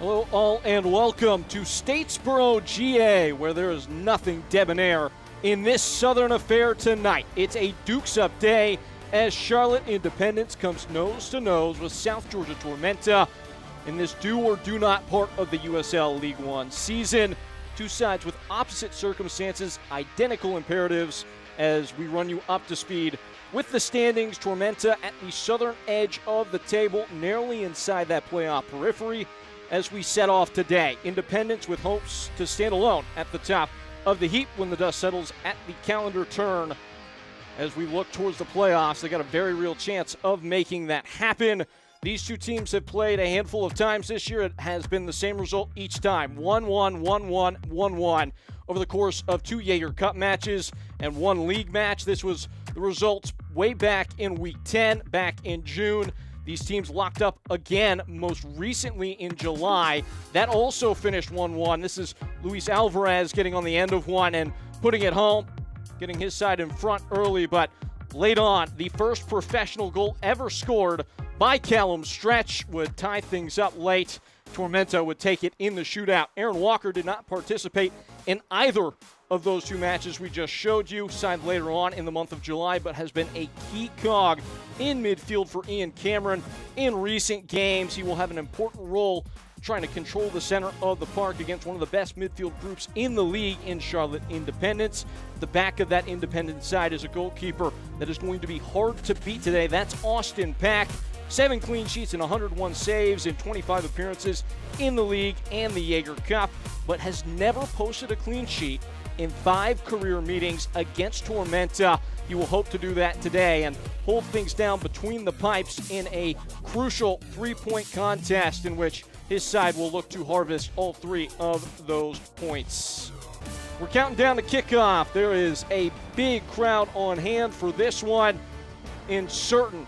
Hello all and welcome to Statesboro, GA, where there is nothing debonair in this Southern affair tonight. It's a Dukes Up day as Charlotte Independence comes nose to nose with South Georgia Tormenta in this do or do not part of the USL League One season. Two sides with opposite circumstances, identical imperatives as we run you up to speed with the standings. Tormenta at the southern edge of the table, narrowly inside that playoff periphery as we set off today. Independence with hopes to stand alone at the top of the heap when the dust settles at the calendar turn. As we look towards the playoffs, they got a very real chance of making that happen. These two teams have played a handful of times this year. It has been the same result each time, 1-1, 1-1, 1-1 over the course of two Jaeger Cup matches and one league match. This was the results way back in Week 10, back in June. These teams locked up again most recently in July. That also finished 1-1. This is Luis Alvarez getting on the end of one and putting it home, getting his side in front early, but late on, the first professional goal ever scored by Callum Stretch would tie things up late. Tormenta would take it in the shootout. Aaron Walker did not participate in either of those two matches we just showed you, signed later on in the month of July, but has been a key cog in midfield for Ian Cameron in recent games. He will have an important role trying to control the center of the park against one of the best midfield groups in the league in Charlotte Independence. The back of that Independence side is a goalkeeper that is going to be hard to beat today. That's Austin Pack. 7 clean sheets and 101 saves in 25 appearances in the league and the Jaeger Cup, but has never posted a clean sheet in 5 career meetings against Tormenta. He will hope to do that today and hold things down between the pipes in a crucial 3-point contest in which his side will look to harvest all 3 of those points. We're counting down the kickoff. There is a big crowd on hand for this one in certain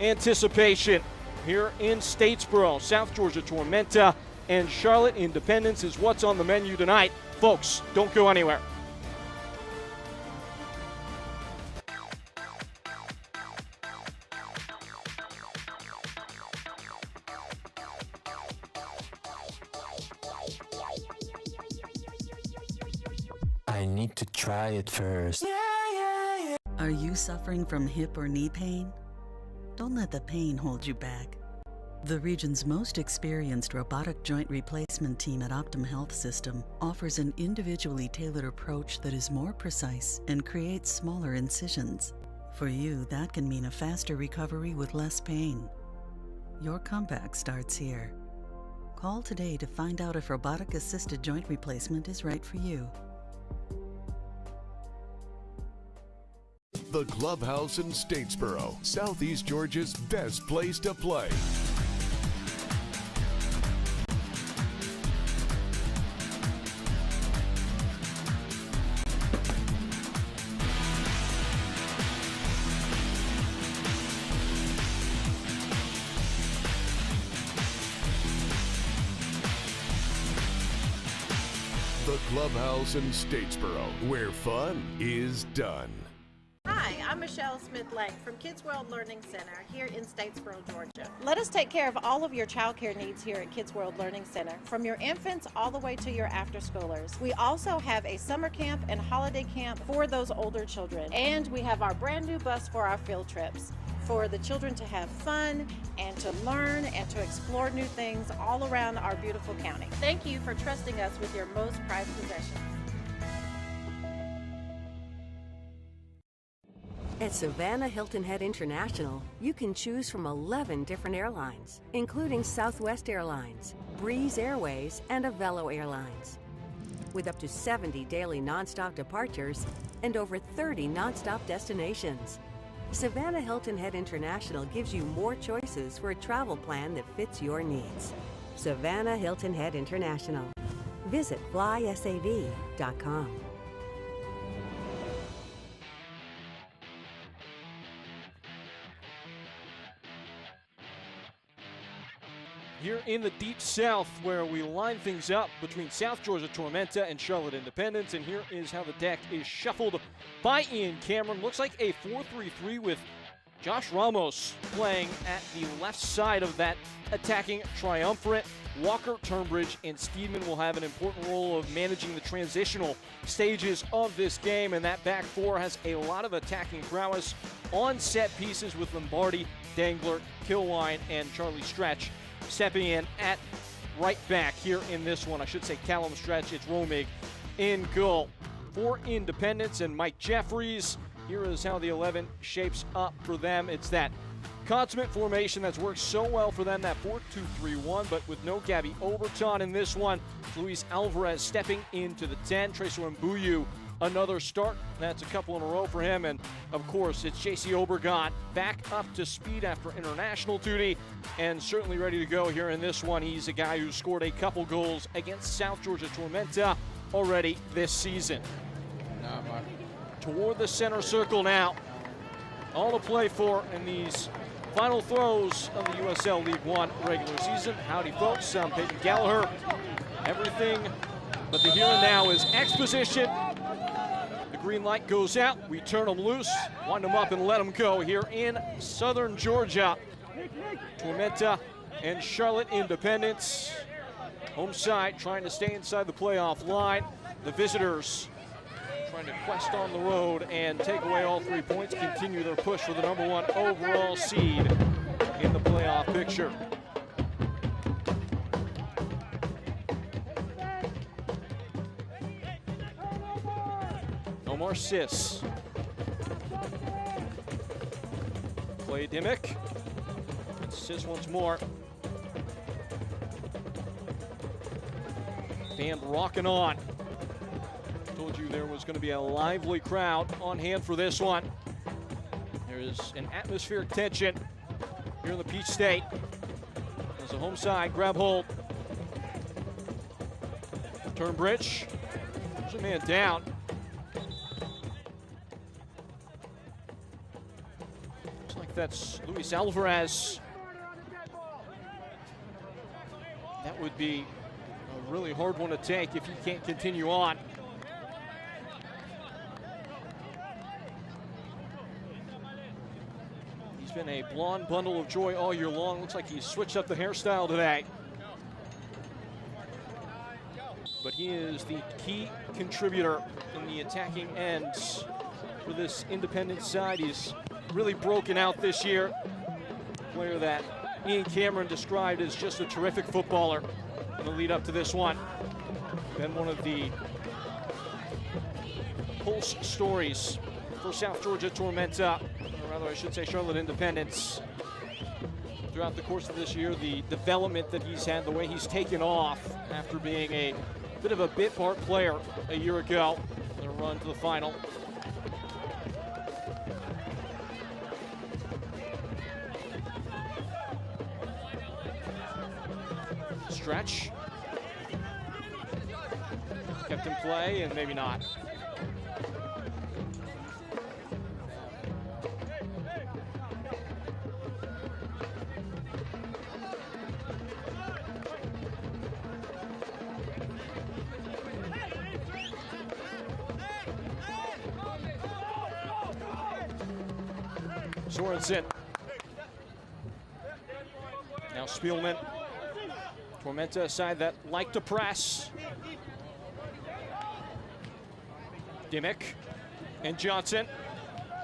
anticipation here in Statesboro. South Georgia Tormenta and Charlotte Independence is what's on the menu tonight. Folks, don't go anywhere. I need to try it first. Are you suffering from hip or knee pain? Don't let the pain hold you back. The region's most experienced robotic joint replacement team at Optum Health System offers an individually tailored approach that is more precise and creates smaller incisions. For you, that can mean a faster recovery with less pain. Your comeback starts here. Call today to find out if robotic-assisted joint replacement is right for you. The Clubhouse in Statesboro, Southeast Georgia's best place to play. The Clubhouse in Statesboro, where fun is done. Hi, I'm Michelle Smith-Lang from Kids World Learning Center here in Statesboro, Georgia. Let us take care of all of your child care needs here at Kids World Learning Center, from your infants all the way to your after-schoolers. We also have a summer camp and holiday camp for those older children, and we have our brand new bus for our field trips, for the children to have fun and to learn and to explore new things all around our beautiful county. Thank you for trusting us with your most prized possessions. At Savannah Hilton Head International, you can choose from 11 different airlines, including Southwest Airlines, Breeze Airways, and Avelo Airlines. With up to 70 daily nonstop departures and over 30 nonstop destinations, Savannah Hilton Head International gives you more choices for a travel plan that fits your needs. Savannah Hilton Head International. Visit flysav.com. Here in the Deep South, where we line things up between South Georgia Tormenta and Charlotte Independence, and here is how the deck is shuffled by Ian Cameron. Looks like a 4-3-3 with Josh Ramos playing at the left side of that attacking triumvirate. Walker, Turnbridge, and Steedman will have an important role of managing the transitional stages of this game, and that back four has a lot of attacking prowess on set pieces with Lombardi, Dangler, Kilwine, and Charlie Stretch stepping in at right back here in this one. I should say Callum Stretch, it's Romig in goal. For Independence and Mike Jeffries, here is how the 11 shapes up for them. It's that consummate formation that's worked so well for them, that 4-2-3-1, but with no Gabby Oberton in this one. Luis Alvarez stepping into the 10. Tracer Mbuyu, another start. That's a couple in a row for him. And, of course, it's JC Obergon back up to speed after international duty and certainly ready to go here in this one. He's a guy who scored a couple goals against South Georgia Tormenta already this season. Toward the center circle now. All to play for in these final throws of the USL League One regular season. Howdy, folks. I'm Peyton Gallagher. Everything but the here and now is exposition. The green light goes out. We turn them loose, wind them up, and let them go here in southern Georgia. Tormenta and Charlotte Independence. Home side trying to stay inside the playoff line. The visitors trying to quest on the road and take away all 3 points, continue their push for the #1 overall seed in the playoff picture. Omar Sis. Clay Dimmick. And Sis once more. Band rocking on. Told you there was going to be a lively crowd on hand for this one. There is an atmospheric tension here in the Peach State. As a home side grab hold. Turnbridge. There's a man down. Looks like that's Luis Alvarez. That would be a really hard one to take if he can't continue on. He's been a blonde bundle of joy all year long. Looks like he's switched up the hairstyle today. But he is the key contributor in the attacking ends for this Independent side. He's really broken out this year. A player that Ian Cameron described as just a terrific footballer in the lead up to this one. Been one of the pulse stories for South Georgia Tormenta, or rather I should say Charlotte Independence. Throughout the course of this year, the development that he's had, the way he's taken off after being a bit of a bit part player a year ago. Their run to the final. Stretch. Kept in play and maybe not. Sorensen. Now Spielman. Tormenta, a side that like to press. Dimmick and Johnson.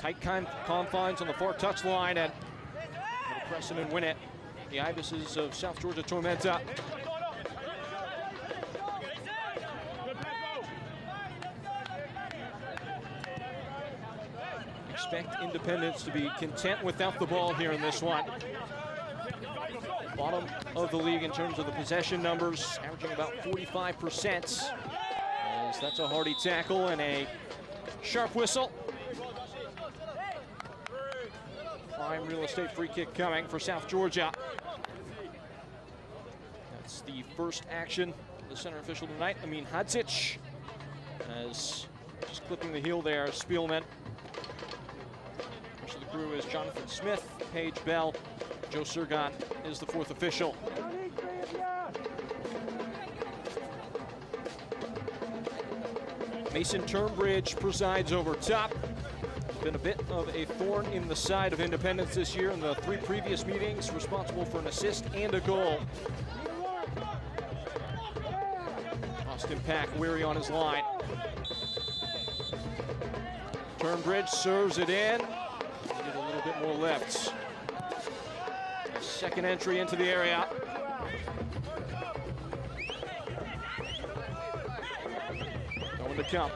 Tight confines on the far touchline, and press and win it. The Ibises of South Georgia Tormenta. Expect Independence to be content without the ball here in this one. Bottom of the league in terms of the possession numbers, averaging about 45%. As that's a hardy tackle and a sharp whistle. Prime real estate free kick coming for South Georgia. That's the first action. The center official tonight, Amin Hadzic, as just clipping the heel there, Spielman. Rest of the crew is Jonathan Smith, Paige Bell, Joe Surgon is the fourth official. Mason Turnbridge presides over top. been a bit of a thorn in the side of Independence this year in the 3 previous meetings, responsible for an assist and a goal. Austin Pack weary on his line. Turnbridge serves it in. Need a little bit more lift. Second entry into the area. No one to come.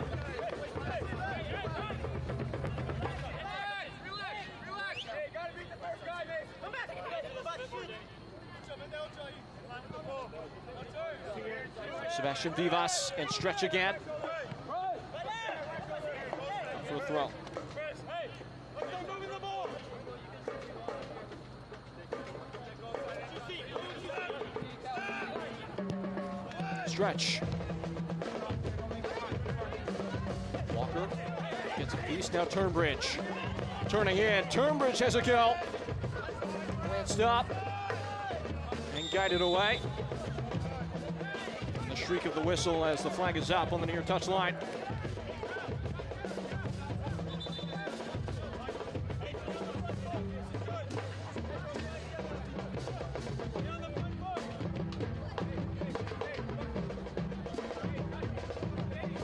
Sebastian Vivas and stretch again. For a throw. Stretch. Walker gets a piece. Now Turnbridge. Turning in. Turnbridge has a go. Glanced up and guided away. And the shriek of the whistle as the flag is up on the near touchline.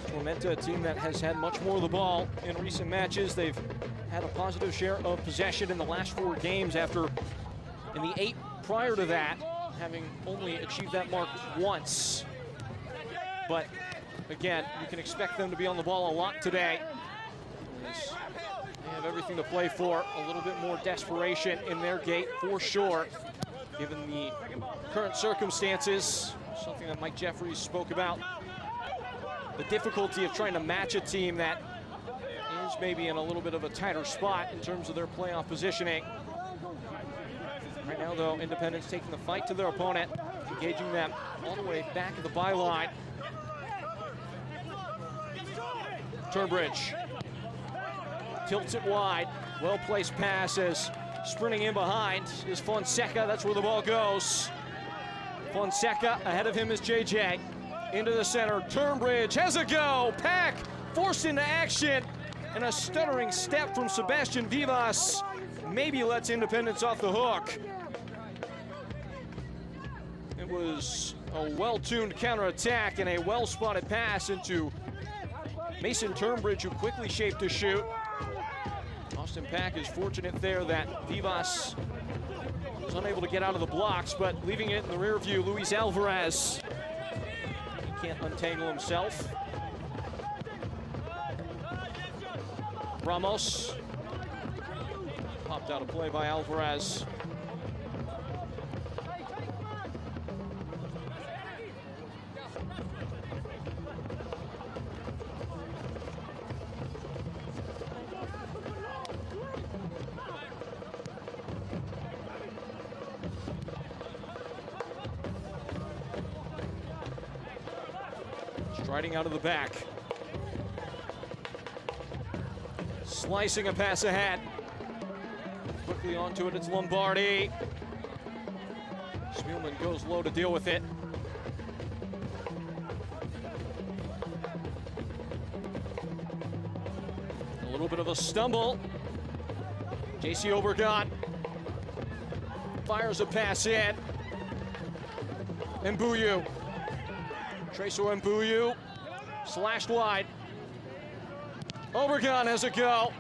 Tormenta, a team that has had much more of the ball in recent matches. They've had a positive share of possession in the last 4 games after, in the 8 prior to that, having only achieved that mark once. But again, you can expect them to be on the ball a lot today. They have everything to play for. A little bit more desperation in their gate for sure, given the current circumstances. Something that Mike Jeffries spoke about. The difficulty of trying to match a team that is maybe in a little bit of a tighter spot in terms of their playoff positioning. Right now, though, Independence taking the fight to their opponent, engaging them all the way back at the byline. Turnbridge tilts it wide. Well-placed pass as sprinting in behind is Fonseca. That's where the ball goes. Fonseca, ahead of him is JJ. Into the center, Turnbridge has a go. Pack forced into action, and a stuttering step from Sebastian Vivas maybe lets Independence off the hook. It was a well-tuned counterattack and a well-spotted pass into Mason Turnbridge, who quickly shaped to shoot. Austin Pack is fortunate there that Vivas was unable to get out of the blocks, but leaving it in the rear view, Luis Alvarez. Can't untangle himself. Ramos popped out of play by Alvarez. Striding out of the back. Slicing a pass ahead. Quickly onto it, it's Lombardi. Spielman goes low to deal with it. A little bit of a stumble. JC Obregon fires a pass in. Mbuyu. Tracer Mbuyu slashed wide. Obregon has a go.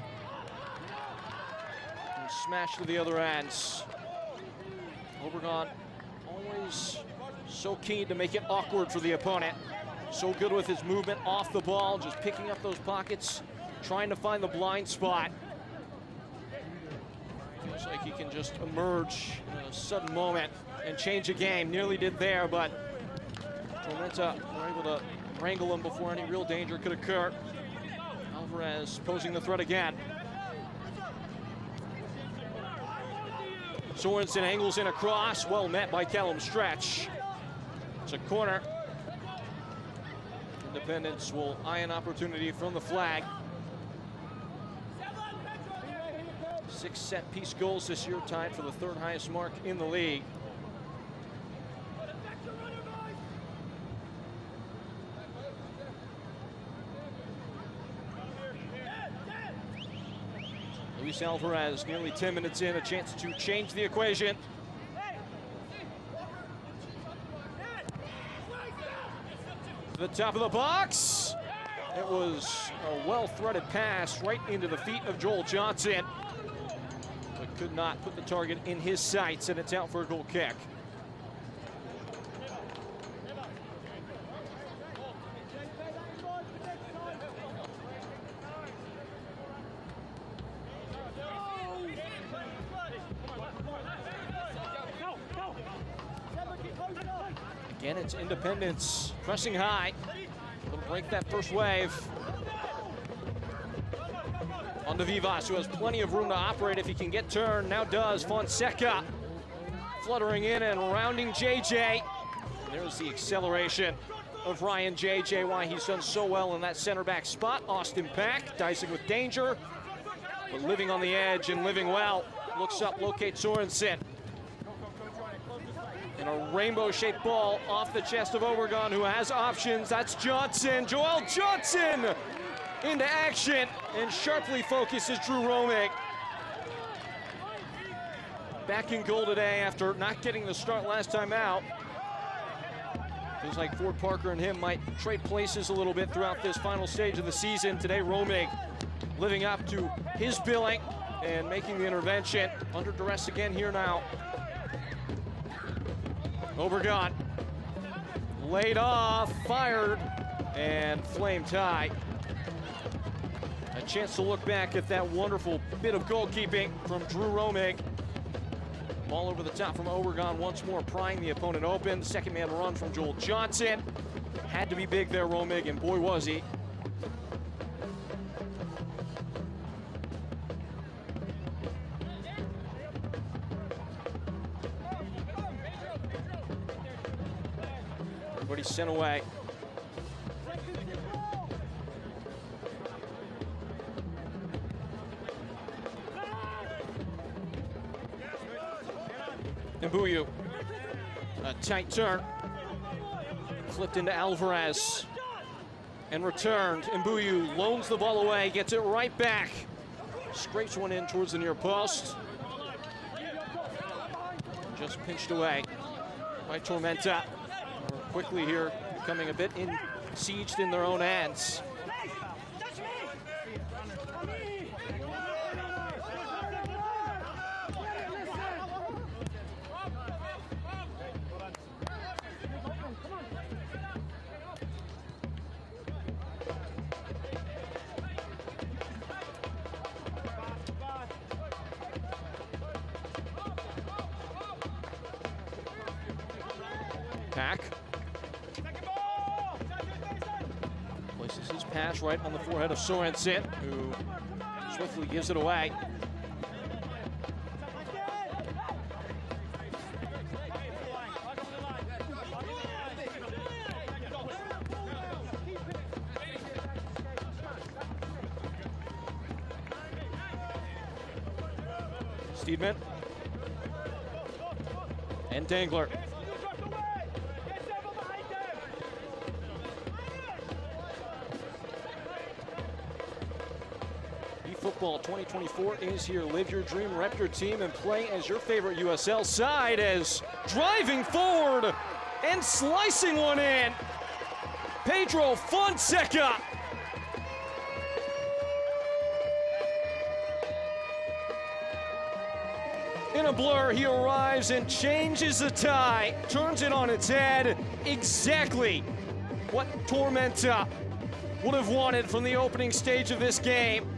And smashed to the other ends. Obregon always so keen to make it awkward for the opponent. So good with his movement off the ball, just picking up those pockets, trying to find the blind spot. Feels like he can just emerge in a sudden moment and change a game. Nearly did there, but Tormenta were able to wrangle him before any real danger could occur. Alvarez posing the threat again. Sorensen angles in across, well met by Callum Stretch. It's a corner. Independence will eye an opportunity from the flag. 6 set-piece goals this year, tied for the 3rd highest mark in the league. Luis Alvarez, nearly 10 minutes in, a chance to change the equation. To the top of the box. It was a well-threaded pass right into the feet of Joel Johnson, but could not put the target in his sights, and it's out for a goal kick. Again, it's Independence pressing high. Will break that first wave. On to Vivas, who has plenty of room to operate if he can get turned. Now does Fonseca. Fluttering in and rounding JJ. And there's the acceleration of Ryan JJ, why he's done so well in that center back spot. Austin Pack dicing with danger, but living on the edge and living well. Looks up, locates Sorensen. And a rainbow-shaped ball off the chest of Obregon, who has options. That's Johnson, Joel Johnson into action, and sharply focuses Drew Romig. Back in goal today after not getting the start last time out. Feels like Ford Parker and him might trade places a little bit throughout this final stage of the season. Today, Romig living up to his billing and making the intervention. Under duress again here now. Obregon laid off, fired, and flamed high. A chance to look back at that wonderful bit of goalkeeping from Drew Romig. Ball over the top from Obregon once more, prying the opponent open. The second man run from Joel Johnson. Had to be big there, Romig, and boy was he. Everybody sent away. Mbuyu, a tight turn. Flipped into Alvarez and returned. Mbuyu loans the ball away, gets it right back. Scrapes one in towards the near post. Just pinched away by Tormenta. Quickly here, becoming a bit sieged in their own hands. Pack places his pass right on the forehead of Sorensen, who swiftly gives it away. Steedman and Dangler. Football 2024 is here. Live your dream, rep your team, and play as your favorite USL side. As driving forward and slicing one in, Pedro Fonseca. In a blur, he arrives and changes the tie, turns it on its head. Exactly what Tormenta would have wanted from the opening stage of this game.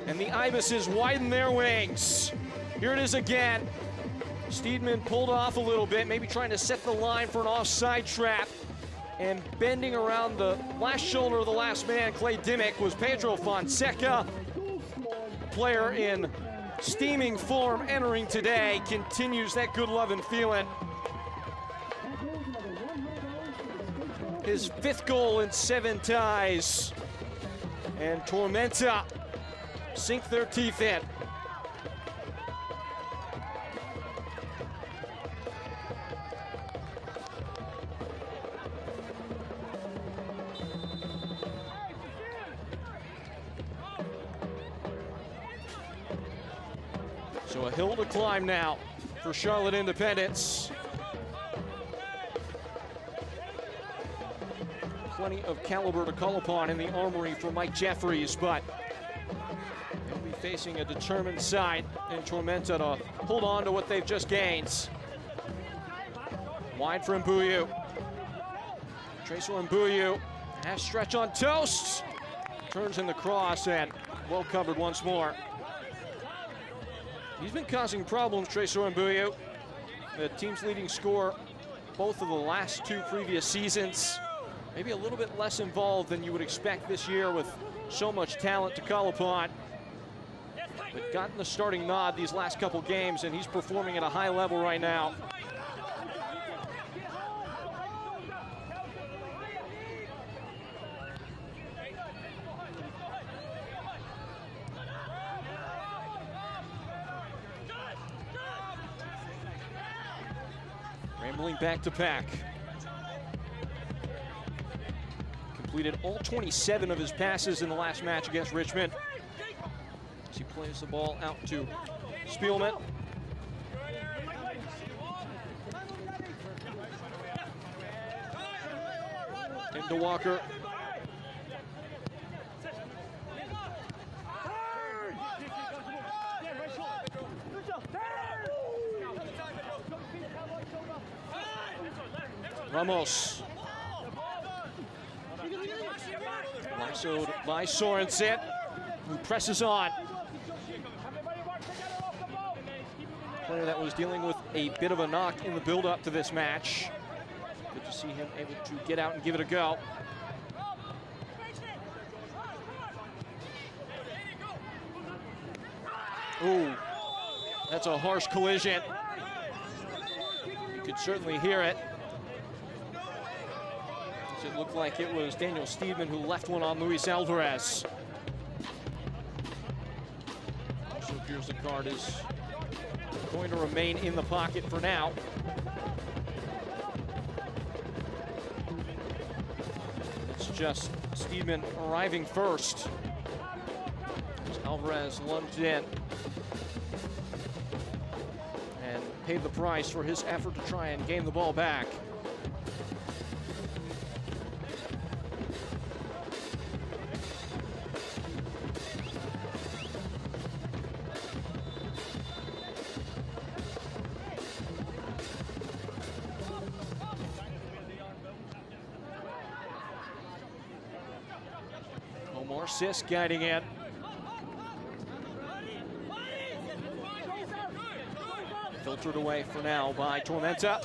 And the Ibises widen their wings. Here it is again. Steedman pulled off a little bit, maybe trying to set the line for an offside trap. And bending around the last shoulder of the last man, Clay Dimmick, was Pedro Fonseca. Player in steaming form entering today, continues that good love and feeling. His 5th goal in 7 ties. And Tormenta sink their teeth in. So a hill to climb now for Charlotte Independence. Plenty of caliber to call upon in the armory for Mike Jeffries, but they'll be facing a determined side in Tormenta to hold on to what they've just gained. Wide for Mbuyu. Tracer Mbuyu has stretch on toast. Turns in the cross and well covered once more. He's been causing problems, Tracer Mbuyu. The team's leading scorer both of the last two previous seasons. Maybe a little bit less involved than you would expect this year with so much talent to call upon. But gotten the starting nod these last couple games, and he's performing at a high level right now. Rambling back to pack. Completed all 27 of his passes in the last match against Richmond. As he plays the ball out to Spielman. Into Walker. Ramos. Lassoed by Sorensen, who presses on. Player that was dealing with a bit of a knock in the build-up to this match. Good to see him able to get out and give it a go. Ooh, that's a harsh collision. You could certainly hear it. It looked like it was Daniel Steedman who left one on Luis Alvarez. So it appears the card is going to remain in the pocket for now. It's just Steedman arriving first. As Alvarez lunged in and paid the price for his effort to try and gain the ball back. Sis guiding in. Filtered away for now by Tormenta.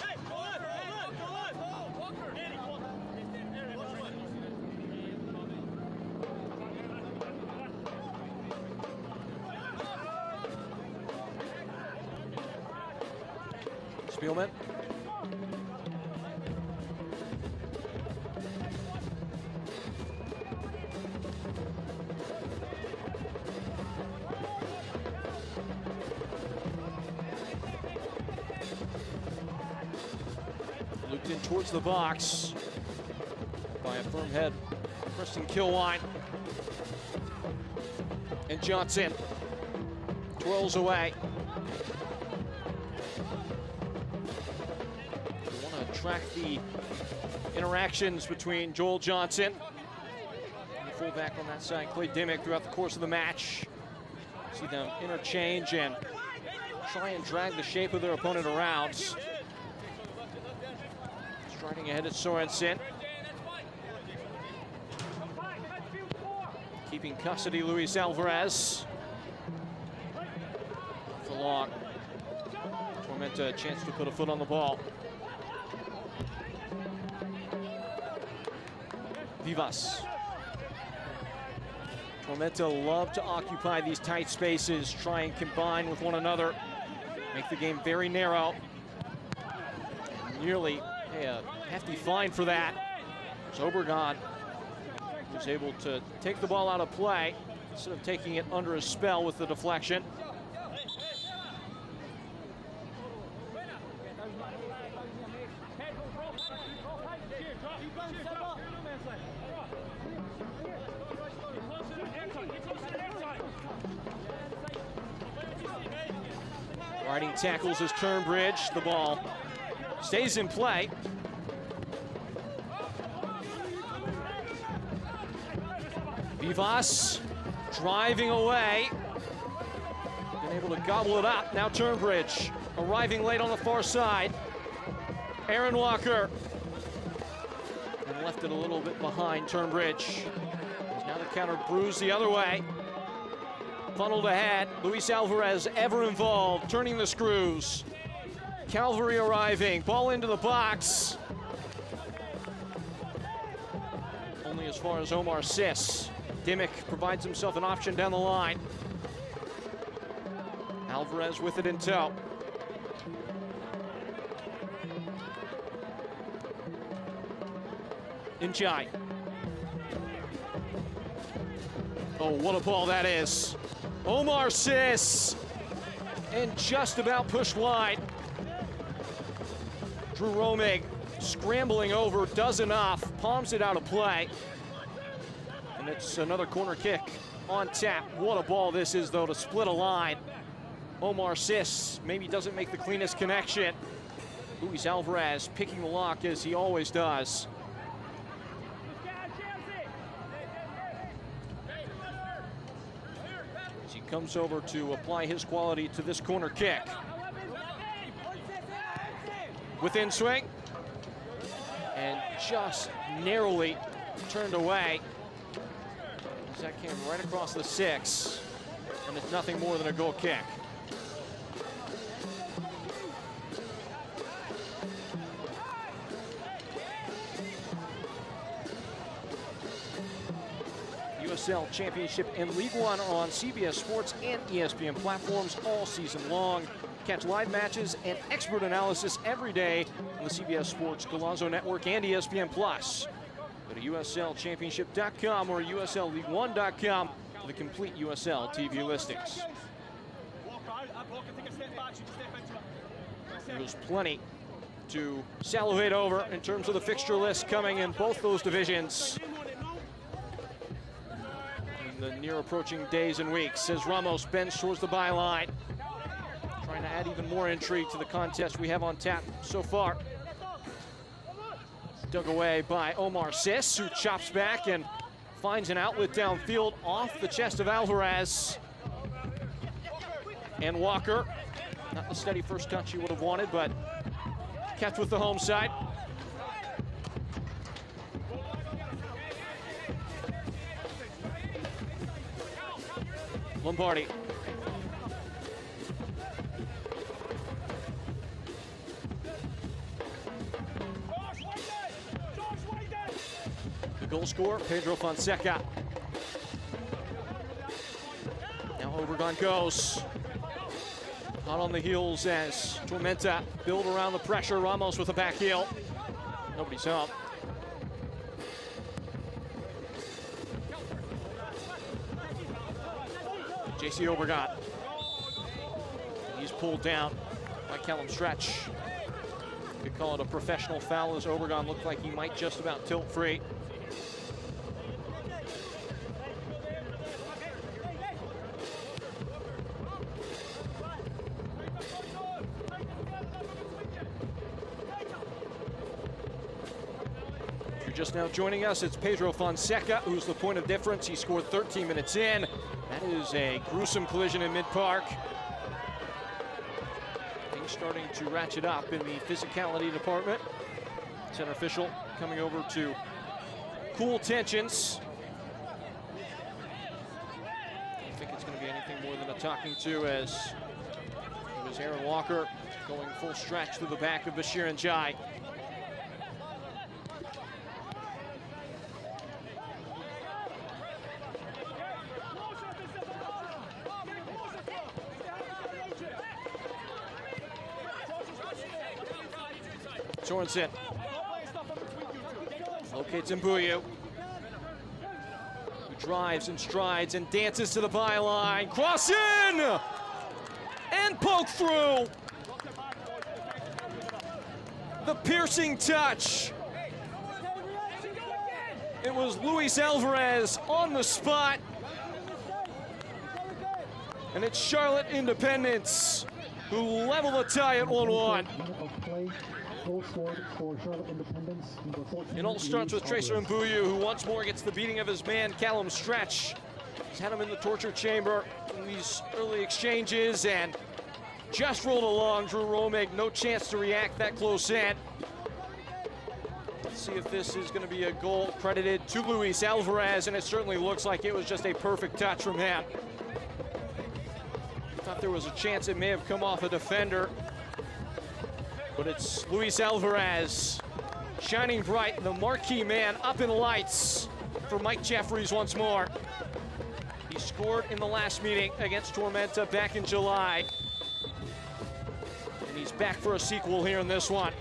Spielman. Looped in towards the box by a firm head, Preston Kilwine. And Johnson twirls away. We want to track the interactions between Joel Johnson and the fullback on that side, Clay Dimmick, throughout the course of the match. See them interchange and try and drag the shape of their opponent around. Striding ahead at Sorensen. Keeping custody, Luis Alvarez. For long. Tormenta a chance to put a foot on the ball. Vivas. Tormenta love to occupy these tight spaces, try and combine with one another, make the game very narrow. Nearly a hefty fine for that. Obregon was able to take the ball out of play instead of taking it under a spell with the deflection. Riding tackles as Turnbridge. The ball stays in play. Vivas driving away. Been able to gobble it up. Now Turnbridge arriving late on the far side. Aaron Walker. And left it a little bit behind Turnbridge. Now the counter bruised the other way. Funneled ahead. Luis Alvarez ever involved, turning the screws. Calvary arriving. Ball into the box. Only as far as Omar Sis. Dimmick provides himself an option down the line. Alvarez with it in tow. Njai. Oh, what a ball that is. Omar Sis. And just about pushed wide. Drew Romig scrambling over, does enough, palms it out of play. And it's another corner kick on tap. What a ball this is, though, to split a line. Omar Sis maybe doesn't make the cleanest connection. Luis Alvarez picking the lock as he always does. As he comes over to apply his quality to this corner kick. Within swing. And just narrowly turned away. That came right across the 6. And it's nothing more than a goal kick. USL Championship and League One on CBS Sports and ESPN platforms all season long. Catch live matches and expert analysis every day on the CBS Sports Golazo Network and ESPN Plus. Go to USLChampionship.com or USLLeague1.com for the complete USL TV listings. There's plenty to salivate over in terms of the fixture list coming in both those divisions in the near approaching days and weeks as Ramos bends towards the byline, trying to add even more intrigue to the contest we have on tap so far. Dug away by Omar Sis, who chops back and finds an outlet downfield off the chest of Alvarez. And Walker, not the steady first touch he would have wanted, but kept with the home side. Lombardi. The goal scorer, Pedro Fonseca. Now Obregon goes. Hot on the heels as Tormenta build around the pressure. Ramos with a back heel. Nobody's home. JC Obregon. He's pulled down by Callum Stretch. Could call it a professional foul as Obregon looked like he might just about tilt free. If you're just now joining us, it's Pedro Fonseca who's the point of difference. He scored 13 minutes in. That is a gruesome collision in mid-park. Things starting to ratchet up in the physicality department. Center official coming over to cool tensions. I don't think it's going to be anything more than a talking to as it was Aaron Walker going full stretch through the back of Bashir Njai. Sorensen locates Mbuyu, who drives and strides and dances to the byline. Cross in! And poke through! The piercing touch. It was Luis Alvarez on the spot. And it's Charlotte Independence who level the tie at 1-1. It all starts with Tracer Mbuyu, who once more gets the beating of his man, Callum Stretch. He's had him in the torture chamber in these early exchanges and just rolled along. Drew Romig, no chance to react that close in. Let's see if this is going to be a goal credited to Luis Alvarez, and it certainly looks like it was just a perfect touch from him. Thought there was a chance it may have come off a defender, but it's Luis Alvarez shining bright, the marquee man up in lights for Mike Jeffries once more. He scored in the last meeting against Tormenta back in July, and he's back for a sequel here in this one.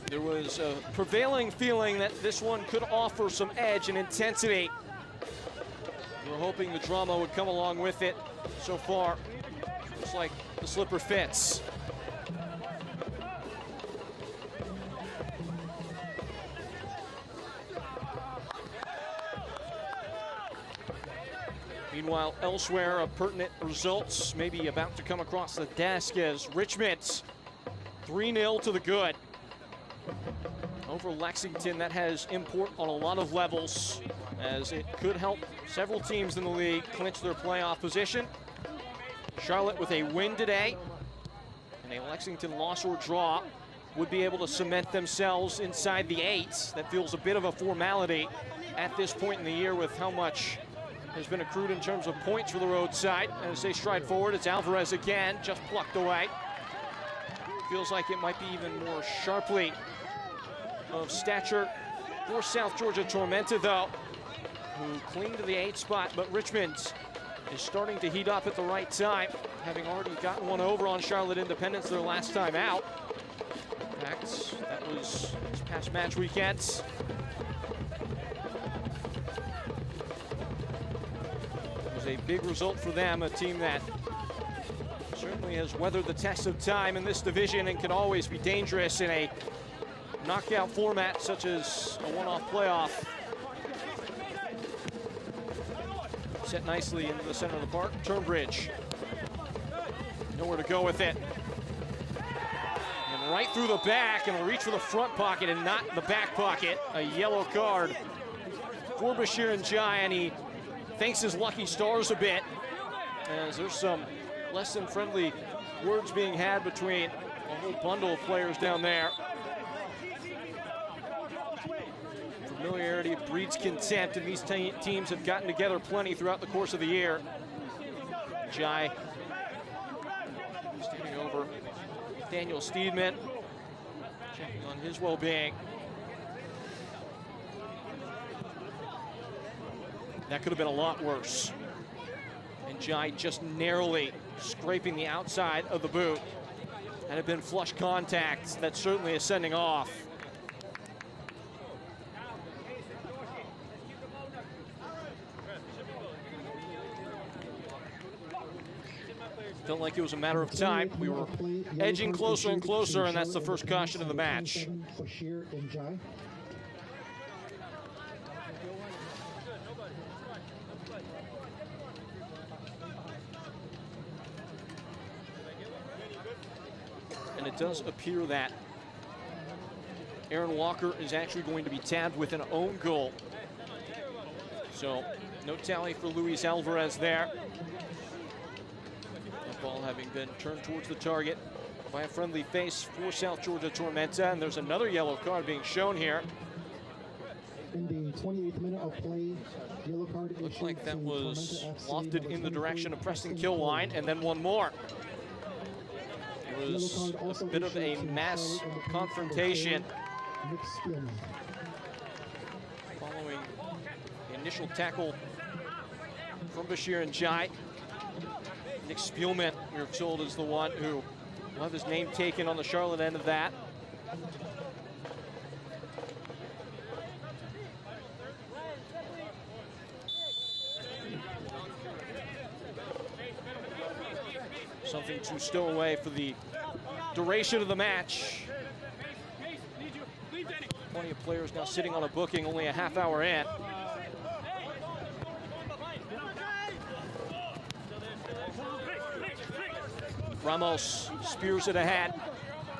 There was a prevailing feeling that this one could offer some edge and intensity. We're hoping the drama would come along with it. So far, looks like the slipper fits. Meanwhile, elsewhere, pertinent results maybe about to come across the desk as Richmond 3-0 to the good over Lexington. That has import on a lot of levels, as it could help several teams in the league clinch their playoff position. Charlotte with a win today, and a Lexington loss or draw would be able to cement themselves inside the 8. That feels a bit of a formality at this point in the year with how much has been accrued in terms of points for the roadside. As they stride forward, it's Alvarez again, just plucked away. Feels like it might be even more sharply of stature for South Georgia Tormenta, though, who cling to the 8 spot, but Richmond is starting to heat up at the right time, having already gotten one over on Charlotte Independence their last time out. In fact, that was this past match weekend. It was a big result for them, a team that certainly has weathered the test of time in this division and can always be dangerous in a knockout format such as a one-off playoff. Set nicely into the center of the park. Turnbridge, nowhere to go with it. And right through the back, and will reach for the front pocket and not the back pocket. A yellow card for Bashir Njai, and he thanks his lucky stars a bit, as there's some less than friendly words being had between a whole bundle of players down there. Familiarity breeds contempt, and these teams have gotten together plenty throughout the course of the year. Jai standing over Daniel Steedman, checking on his well-being. That could have been a lot worse. And Jai just narrowly scraping the outside of the boot. Had it been flush contact, that certainly is sending off. Felt like it was a matter of time. We were edging closer and closer, and that's the first caution of the match. And it does appear that Aaron Walker is actually going to be tabbed with an own goal. So no tally for Luis Alvarez there. That ball having been turned towards the target by a friendly face for South Georgia Tormenta. And there's another yellow card being shown here. In the 28th minute of play, yellow card. Looked like that was lofted in the direction of Preston Kilwine, and then one more. It was a bit of a mass confrontation following the initial tackle from Bashir Njai. Nick Spielman, we were told, is the one who will have his name taken on the Charlotte end of that. Something to stow away for the duration of the match. Plenty of players now sitting on a booking, only a half hour in. Ramos spears it ahead.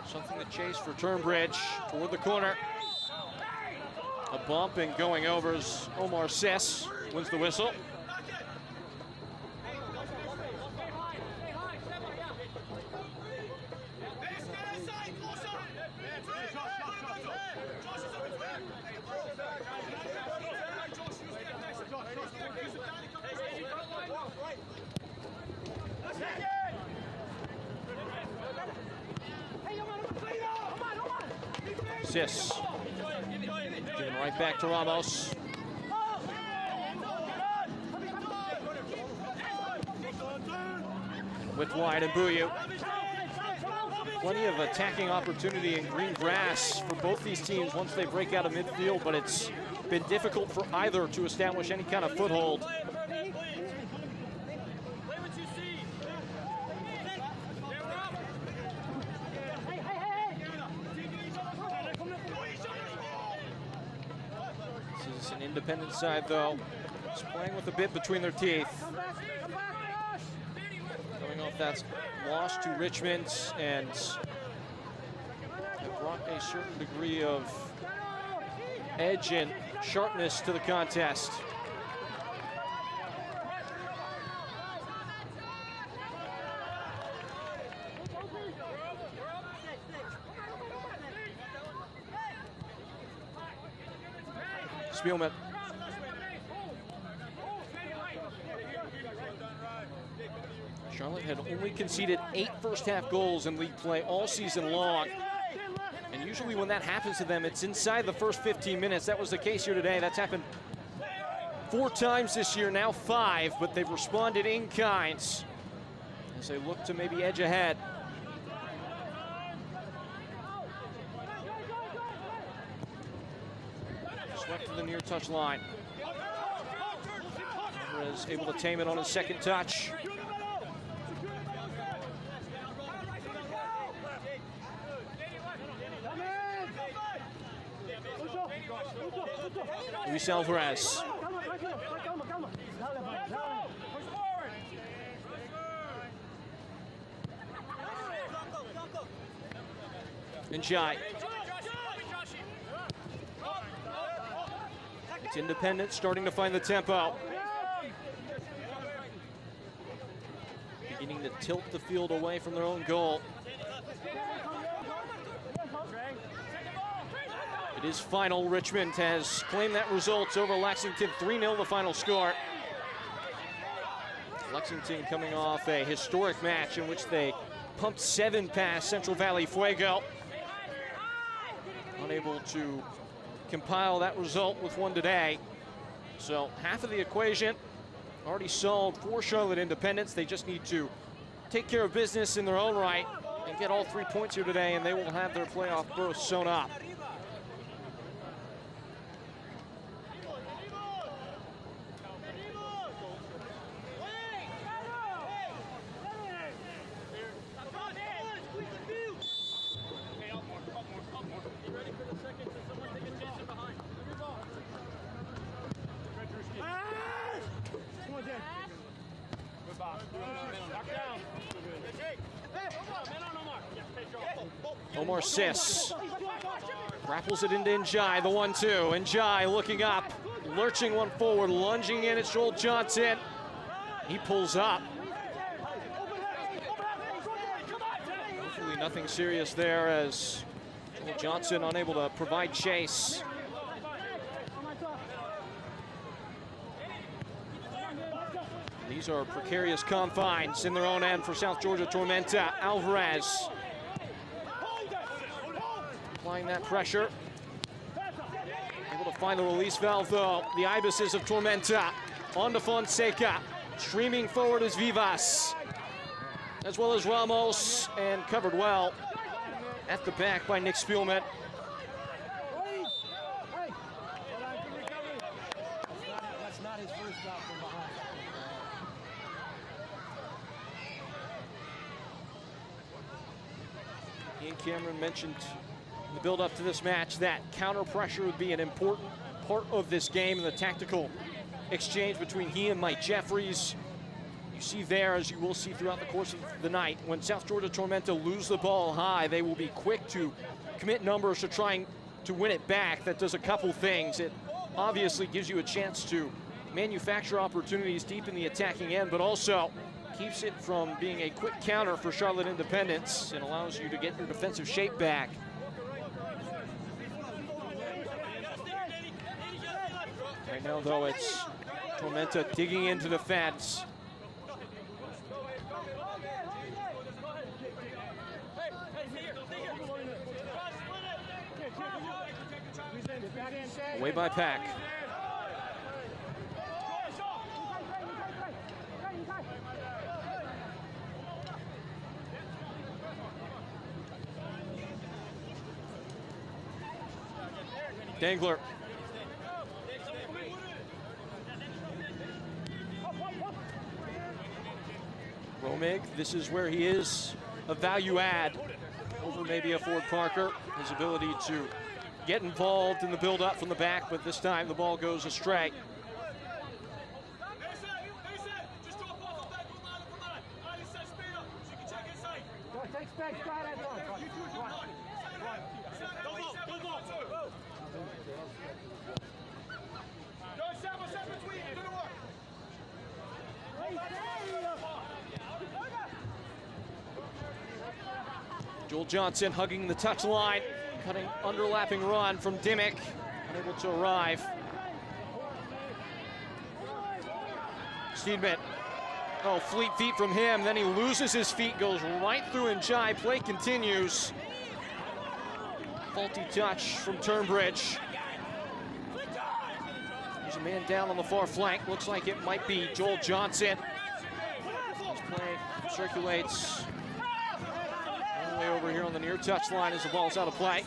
Something to chase for Turnbridge toward the corner. A bump and going over as Omar Sis wins the whistle. Sis giving right back to Ramos. With wide and Buyu. Plenty of attacking opportunity in green grass for both these teams once they break out of midfield, but it's been difficult for either to establish any kind of foothold. This is an independent side, though. Just playing with a bit between their teeth. Coming off that loss to Richmond, and it brought a certain degree of edge and sharpness to the contest. Spielman. Charlotte had only conceded 8 first-half goals in league play all season long. And usually when that happens to them, it's inside the first 15 minutes. That was the case here today. That's happened 4 times this year, now 5, but they've responded in kinds as they look to maybe edge ahead. Swept to the near touch line. Alvarez able to tame it on his second touch. Luis Alvarez. Njai. It's Independent starting to find the tempo. Beginning to tilt the field away from their own goal. It is final. Richmond has claimed that result over Lexington. 3-0 the final score. Lexington coming off a historic match in which they pumped 7 past Central Valley Fuego. Unable to compile that result with one today. So half of the equation already solved for Charlotte Independence. They just need to take care of business in their own right and get all 3 points here today, and they will have their playoff berth sewn up. Omar Sis grapples it into Njai, the 1-2. Njai looking up, lurching one forward, lunging in. It's Joel Johnson. He pulls up. Hopefully nothing serious there, as Joel Johnson unable to provide chase. These are precarious confines in their own end for South Georgia Tormenta. Alvarez applying that pressure. Able to find the release valve, though. The Ibises of Tormenta on to Fonseca. Streaming forward is Vivas, as well as Ramos, and covered well at the back by Nick Spielman. Ian Cameron mentioned in the build-up to this match that counter pressure would be an important part of this game, and the tactical exchange between he and Mike Jeffries. You see there, as you will see throughout the course of the night, when South Georgia Tormenta lose the ball high, they will be quick to commit numbers to trying to win it back. That does a couple things. It obviously gives you a chance to manufacture opportunities deep in the attacking end, but also keeps it from being a quick counter for Charlotte Independence and allows you to get your defensive shape back. Right now, though, it's Tormenta digging into the fence. Away by Pack. Dangler. Romig, this is where he is a value add over maybe a Ford Parker. His ability to get involved in the build-up from the back, but this time the ball goes astray. Joel Johnson hugging the touchline, cutting underlapping run from Dimmick, unable to arrive. Steedman, oh, fleet feet from him, then he loses his feet, goes right through Njai, play continues. Faulty touch from Turnbridge. There's a man down on the far flank, looks like it might be Joel Johnson. His play circulates all the way over here on the near touchline as the ball's out of play.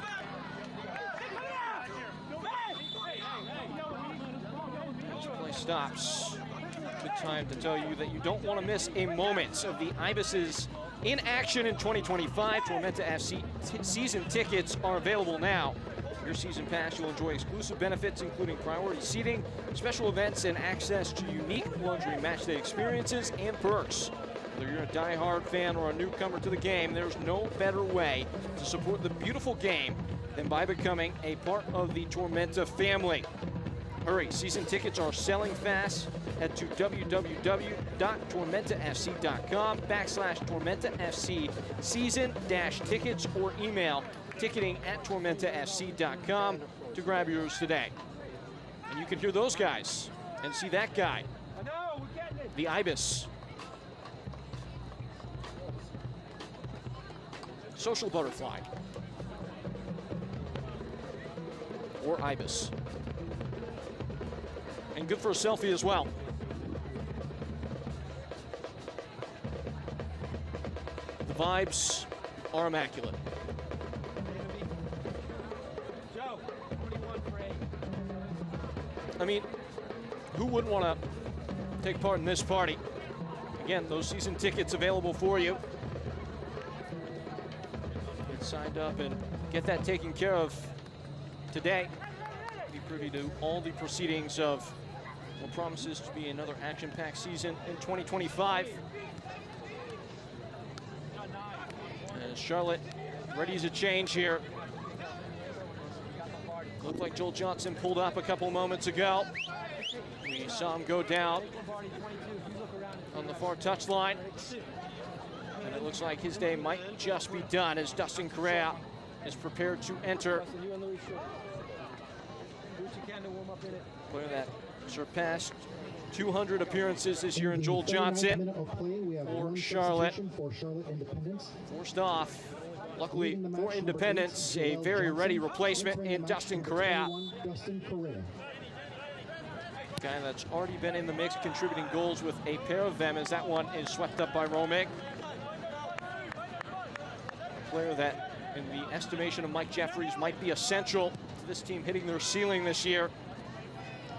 As the play stops, good time to tell you that you don't want to miss a moment of the Ibis's in action in 2025. Tormenta FC season tickets are available now. Your season pass, you'll enjoy exclusive benefits, including priority seating, special events, and access to unique luxury matchday experiences and perks. Whether you're a die-hard fan or a newcomer to the game, there's no better way to support the beautiful game than by becoming a part of the Tormenta family. Hurry, season tickets are selling fast. Head to www.tormentafc.com/TormentaFC season-tickets or email ticketing@tormentafc.com to grab yours today. And you can hear those guys and see that guy, the Ibis. Social butterfly. Or Ibis. And good for a selfie as well. The vibes are immaculate. I mean, who wouldn't want to take part in this party? Again, those season tickets available for you. Get signed up and get that taken care of today. Be privy to all the proceedings of what promises to be another action-packed season in 2025. As Charlotte readies a change here. Looked like Joel Johnson pulled up a couple moments ago. We saw him go down on the far touchline. And it looks like his day might just be done as Dustin Correa is prepared to enter. Player that surpassed 200 appearances this year in Joel Johnson for Charlotte. Forced off. Luckily for Independence, a very ready replacement in Dustin Correa. Guy that's already been in the mix, contributing goals with a pair of them, as that one is swept up by Romig. A player that, in the estimation of Mike Jeffries, might be essential to this team hitting their ceiling this year.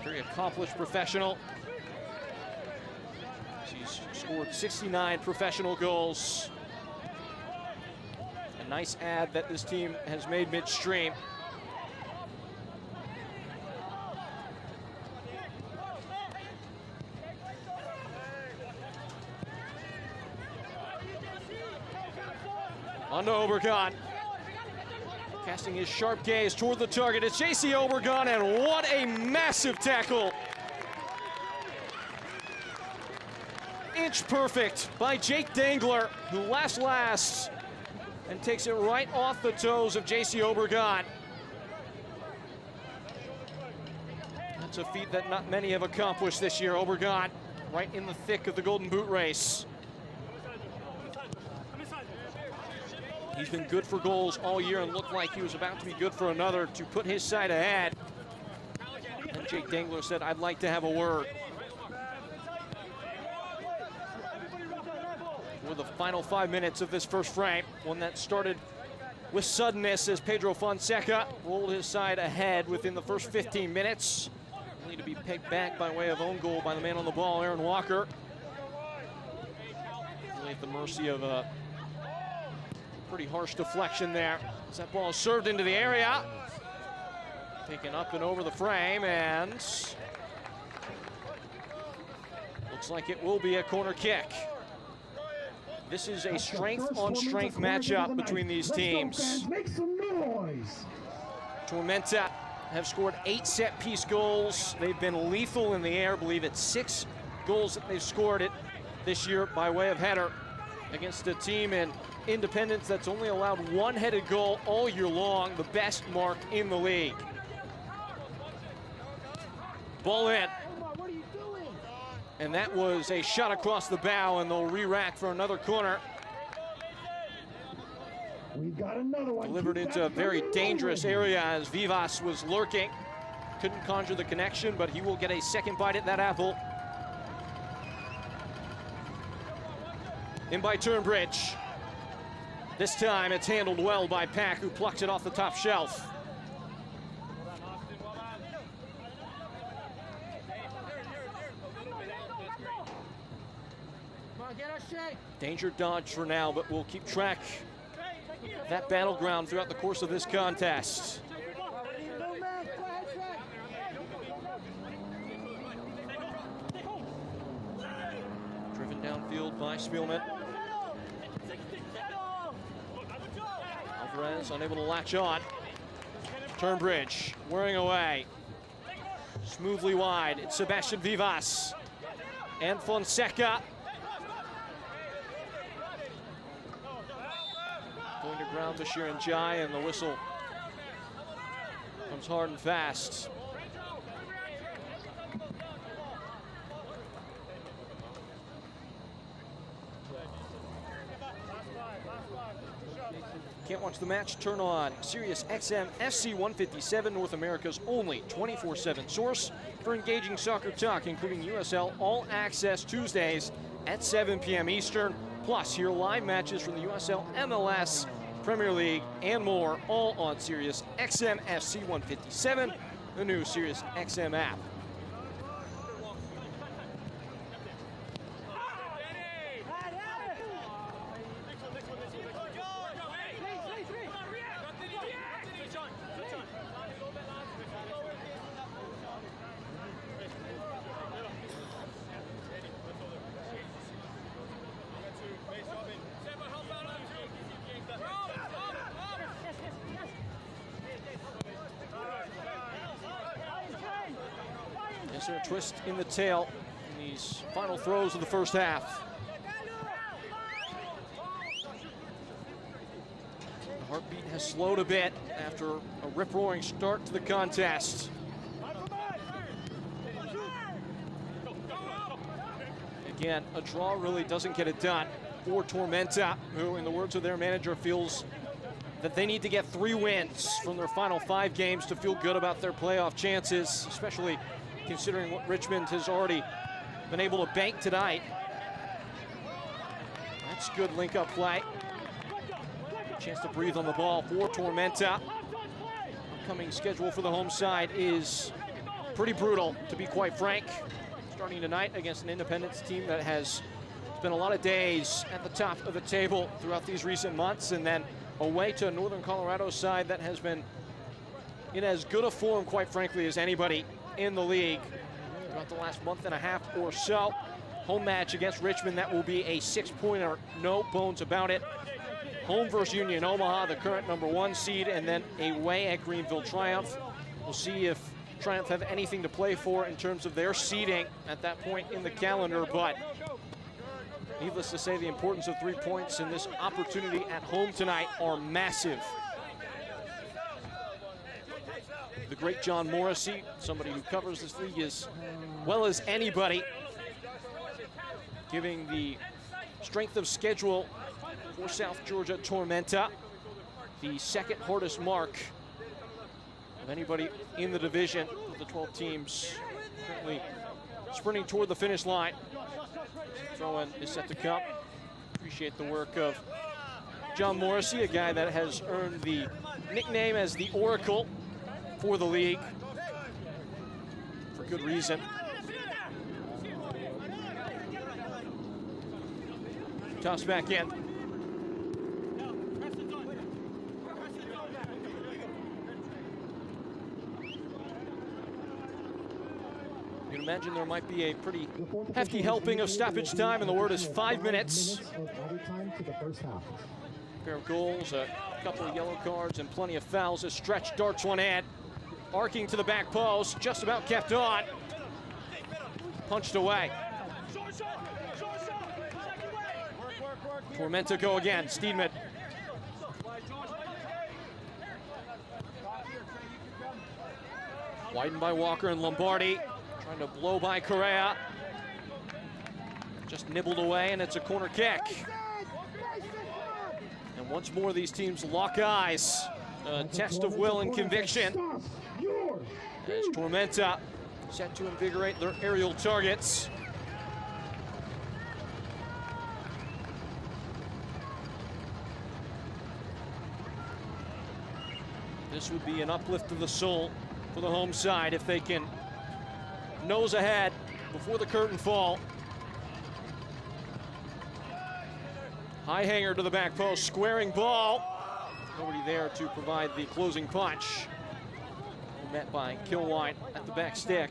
Very accomplished professional. He's scored 69 professional goals. A nice add that this team has made midstream. On to Obregon. Casting his sharp gaze toward the target. It's J.C. Obregon, and what a massive tackle. Inch perfect by Jake Dangler, who lasts and takes it right off the toes of J.C. Obregon. That's a feat that not many have accomplished this year. Obregon right in the thick of the Golden Boot race. He's been good for goals all year and looked like he was about to be good for another to put his side ahead. And Jake Dangler said, "I'd like to have a word." For the final 5 minutes of this first frame, one that started with suddenness as Pedro Fonseca rolled his side ahead within the first 15 minutes. Only to be pegged back by way of own goal by the man on the ball, Aaron Walker. Really at the mercy of a pretty harsh deflection there. As that ball is served into the area. Taken up and over the frame, and looks like it will be a corner kick. This is a strength-on-strength matchup between these teams. Make some noise. Tormenta have scored 8 set-piece goals. They've been lethal in the air. I believe it's 6 goals that they've scored it this year by way of header against a team in Independence that's only allowed 1 headed goal all year long, the best mark in the league. Ball in. And that was a shot across the bow, and they'll re-rack for another corner. We've got another one. Delivered into a very dangerous area as Vivas was lurking. Couldn't conjure the connection, but he will get a second bite at that apple. In by Turnbridge. This time it's handled well by Pack, who plucks it off the top shelf. Danger dodge for now, but we'll keep track of that battleground throughout the course of this contest. Driven downfield by Spielman. Alvarez unable to latch on. Turnbridge wearing away. Smoothly wide, it's Sebastian Vivas. And Fonseca. Going to ground Bashir and Jai, and the whistle comes hard and fast. Can't watch the match? Turn on Sirius XM FC 157, North America's only 24/7 source for engaging soccer talk, including USL All Access Tuesdays at 7 p.m. Eastern. Plus, hear live matches from the USL, MLS, Premier League, and more, all on Sirius XM FC 157, the new Sirius XM app. Is there a twist in the tail in these final throws of the first half? The heartbeat has slowed a bit after a rip-roaring start to the contest. Again, a draw really doesn't get it done for Tormenta, who, in the words of their manager, feels that they need to get 3 wins from their final 5 games to feel good about their playoff chances, especially considering what Richmond has already been able to bank tonight. That's good link-up play. Good chance to breathe on the ball for Tormenta. Upcoming schedule for the home side is pretty brutal, to be quite frank. Starting tonight against an Independence team that has spent a lot of days at the top of the table throughout these recent months, and then away to a Northern Colorado side that has been in as good a form, quite frankly, as anybody in the league throughout the last month and a half or so. Home match against Richmond, that will be a 6-pointer, no bones about it. home versus Union Omaha, the current #1 seed, and then away at Greenville Triumph. We'll see if Triumph have anything to play for in terms of their seeding at that point in the calendar, but needless to say, the importance of 3 points in this opportunity at home tonight are massive. The great John Morrissey, somebody who covers this league as well as anybody, giving the strength of schedule for South Georgia Tormenta, the second hardest mark of anybody in the division of the 12 teams currently sprinting toward the finish line. Throw-in is set to come. Appreciate the work of John Morrissey, a guy that has earned the nickname as the Oracle for the league, for good reason. Toss back in. You can imagine there might be a pretty hefty helping of stoppage time, and the word is 5 minutes. Pair of goals, a couple of yellow cards, and plenty of fouls as Stretch darts one in. Arcing to the back post, just about kept on. Punched away. Tormenta go again, Steedman. Widened by Walker and Lombardi. Trying to blow by Correa. Just nibbled away, and it's a corner kick. And once more, these teams lock eyes. A test of will and conviction as Tormenta set to invigorate their aerial targets. This would be an uplift to the soul for the home side if they can nose ahead before the curtain fall. High hanger to the back post, squaring ball. Nobody there to provide the closing punch. Met by Kilwine at the back stick.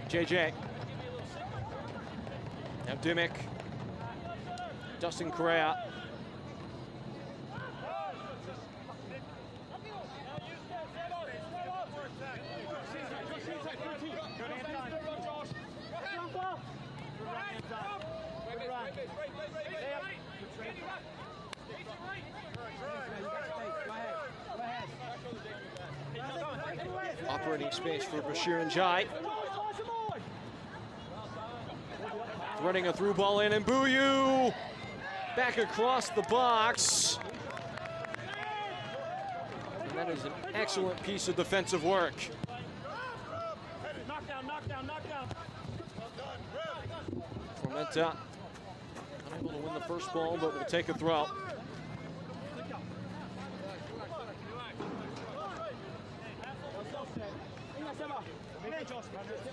JJ. Now Dimmick. Dustin Correa. Operating space for Bashir and Jai. Running a through ball in, and Mbuyu back across the box. And that is an excellent piece of defensive work. Tormenta unable to win the first ball, but will take a throw.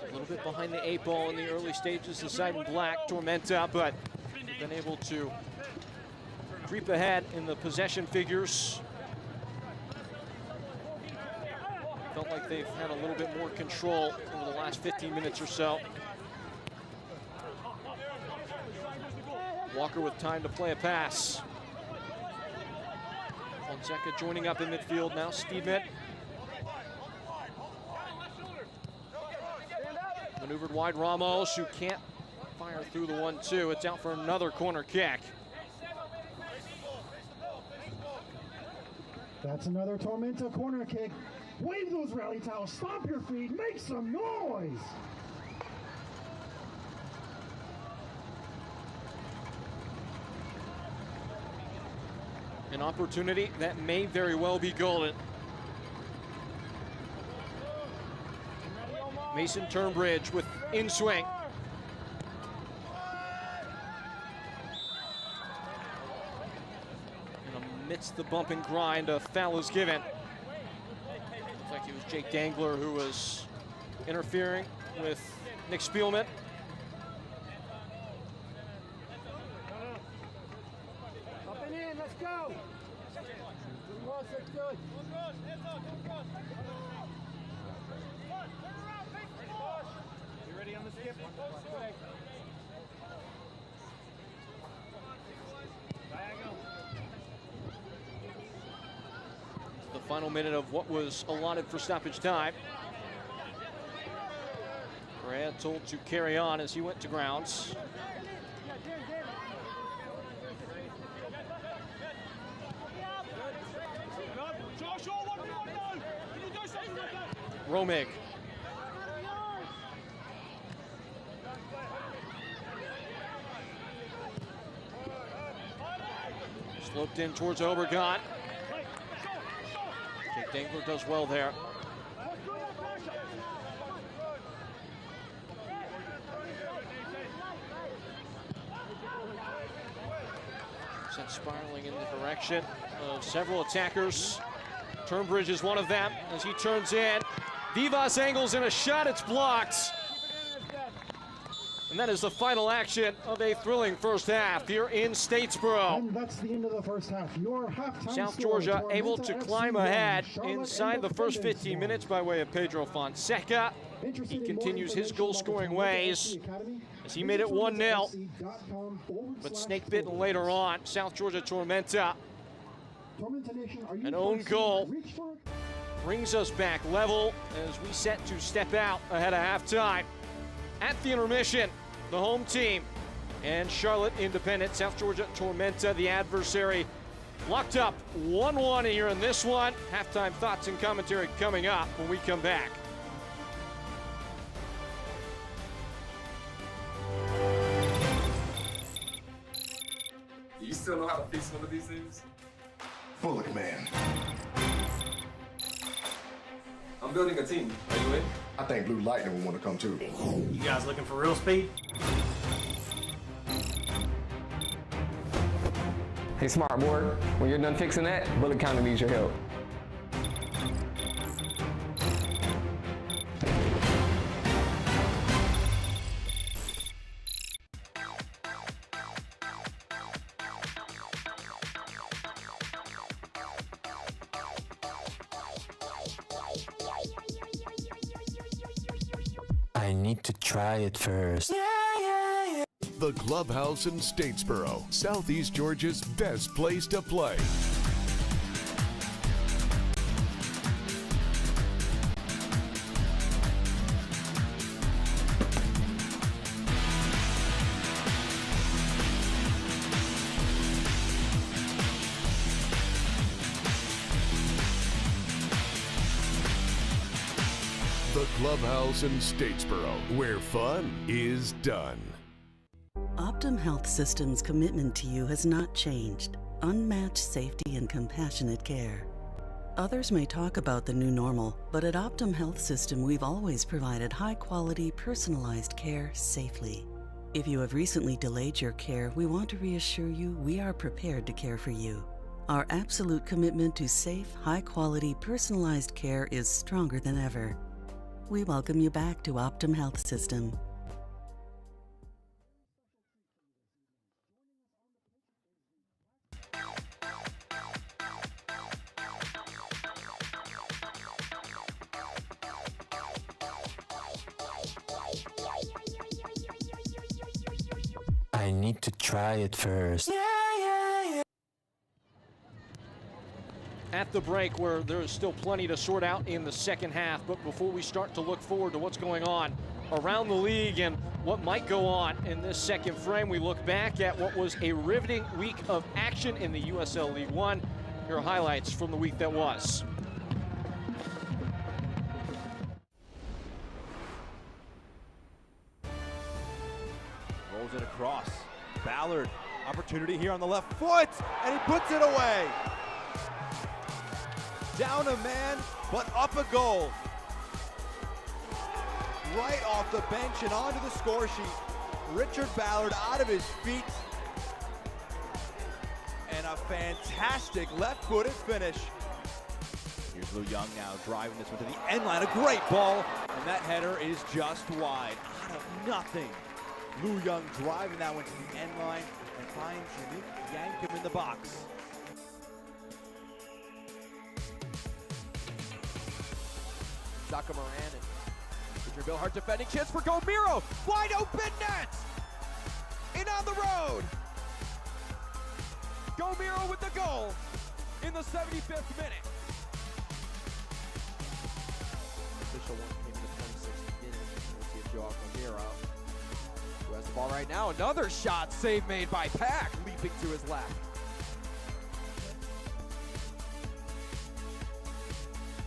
A little bit behind the 8 ball in the early stages, the side in black, Tormenta, but been able to creep ahead in the possession figures. Felt like they've had a little bit more control over the last 15 minutes or so. Walker with time to play a pass. Fonseca joining up in midfield now, Steedman. Maneuvered wide, Ramos, who can't fire through the 1-2. It's out for another corner kick. That's another Tormenta corner kick. Wave those rally towels, stomp your feet, make some noise. An opportunity that may very well be golden. Mason Turnbridge with in swing. And amidst the bump and grind, a foul is given. Looks like it was Jake Dangler who was interfering with Nick Spielman. go. You ready on the skip? The final minute of what was allotted for stoppage time. Correa told to carry on as he went to grounds. Romig. Sloped in towards Obregon. Jake Dangler does well there. Sent spiraling in the direction of several attackers. Turnbridge is one of them as he turns in. Vivas angles in a shot, it's blocked. And that is the final action of a thrilling first half here in Statesboro. And that's the end of the first half. Your halftime South score, Georgia Tormenta able to FC climb 1, ahead Charlotte inside the first 15 minutes by way of Pedro Fonseca. He continues his goal-scoring ways as he made it 1-0, but snake-bitten later on. South Georgia Tormenta, an own goal, brings us back level as we set to step out ahead of halftime. At the intermission, the home team and Charlotte Independent, South Georgia Tormenta, the adversary, locked up 1-1 here in this one. Halftime thoughts and commentary coming up when we come back. Do you still know how to fix one of these things? Bullock, man. I'm building a team. Are you in? I think Blue Lightning will want to come too. You guys looking for real speed? Hey, smart board, when you're done fixing that, Bullet County needs your help. I need to try it first. The Clubhouse in Statesboro, Southeast Georgia's best place to play. The Clubhouse in Statesboro, where fun is done. Optum Health System's commitment to you has not changed. Unmatched safety and compassionate care. Others may talk about the new normal, but at Optum Health System, we've always provided high-quality, personalized care safely. If you have recently delayed your care, we want to reassure you we are prepared to care for you. Our absolute commitment to safe, high-quality, personalized care is stronger than ever. We welcome you back to Optum Health System. I need to try it first. At the break, where there is still plenty to sort out in the second half, but before we start to look forward to what's going on around the league and what might go on in this second frame, we look back at what was a riveting week of action in the USL League One. Here are highlights from the week that was. Rolls it across. Ballard, opportunity here on the left foot, and he puts it away. Down a man, but up a goal. Right off the bench and onto the score sheet. Richard Ballard out of his feet. And a fantastic left-footed finish. Here's Lou Young now driving this one to the end line. A great ball, and that header is just wide. Out of nothing. Lou Young driving that one to the end line and finds Yannick Yankum in the box. Zaka Moran and Adrian Bill Hart defending. Chance for Gomiro. Wide open net. In on the road. Gomiro with the goal in the 75th minute. Official one came in the 26th minute. We'll see if Joao Gomiro, who has the ball right now. Another shot save made by Pack, leaping to his left.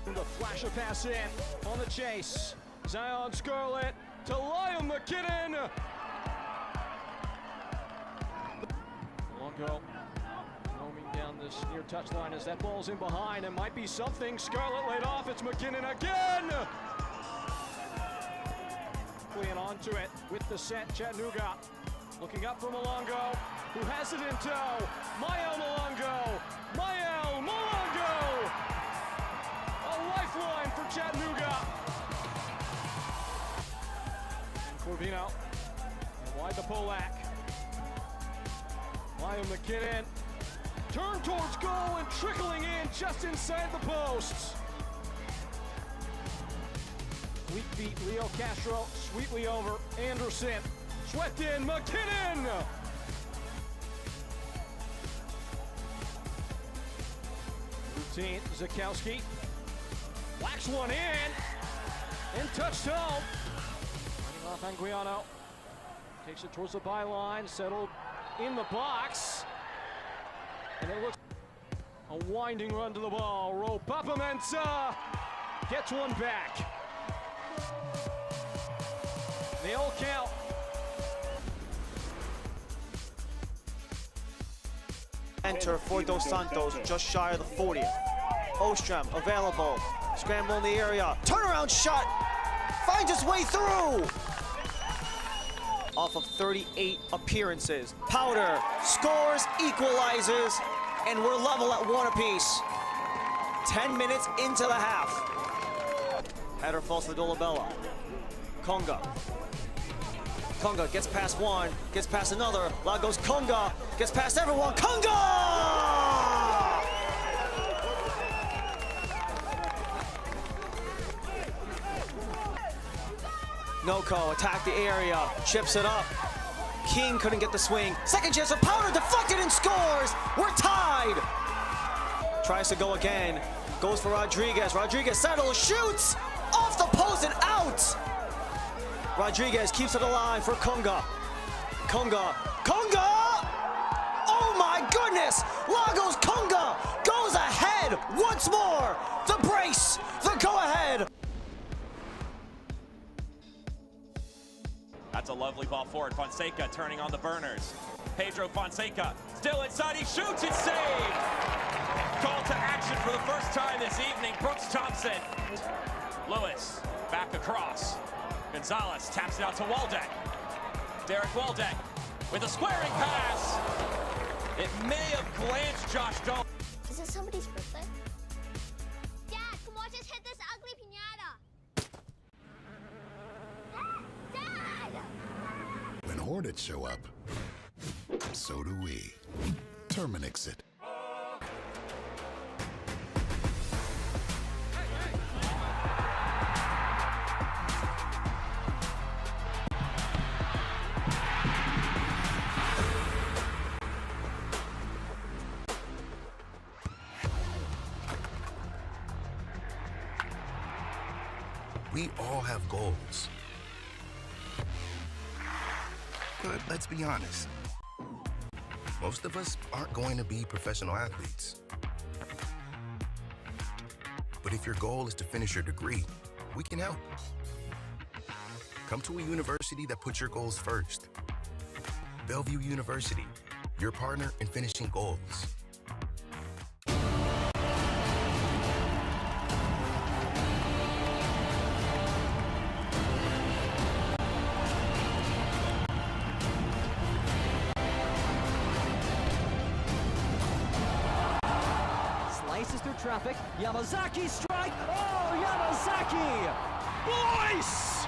The flash of pass in on the chase. Zion Scarlett to Liam McKinnon. Longo roaming down this near touchline as that ball's in behind. It might be something. Scarlett laid off. It's McKinnon again. And onto it with the set. Chattanooga looking up for Malongo, who has it in tow. Mael Malongo. Mael Malongo. A lifeline for Chattanooga. And Corvino. And wide to Polak. Liam McKinnon. Turn towards goal and trickling in just inside the posts. Sweet feet, Leo Castro, sweetly over. Anderson, swept in, McKinnon! Routine, Zakowski. Whacks one in, and touched home. Running off Anguiano. Takes it towards the byline, settled in the box. And it looks a winding run to the ball. Ropapamenta gets one back. They all count. Enter for Dos Santos, just shy of the 40th. Ostrom available, scramble in the area, turnaround shot, finds its way through. Off of 38 appearances. Powder scores, equalizes, and we're level at one apiece. 10 minutes into the half. Header falls to Dolabella. Conga. Conga gets past one, gets past another. Loud goes Conga, gets past everyone. Conga! Noko attacked the area, chips it up. King couldn't get the swing. Second chance for Powder, deflected and scores. We're tied. Tries to go again, goes for Rodriguez. Rodriguez settles, shoots off the post and out. Rodriguez keeps it alive for Conga. Conga. Conga! Oh my goodness! Lagos Conga goes ahead once more. The brace, the go-ahead. That's a lovely ball forward. Fonseca turning on the burners. Pedro Fonseca still inside. He shoots. It's saved. Call to action for the first time this evening. Brooks Thompson. Lewis back across. Gonzalez taps it out to Waldeck. Derek Waldeck with a squaring pass. It may have glanced Josh Doan. Is it somebody's birthday? Dad, come watch us hit this ugly piñata. Dad! When Hornets show up, so do we. Terminix it. We all have goals. But let's be honest. Most of us aren't going to be professional athletes. But if your goal is to finish your degree, we can help. Come to a university that puts your goals first. Bellevue University, your partner in finishing goals. Through traffic, Yamazaki strike. Oh, Yamazaki! Boyce!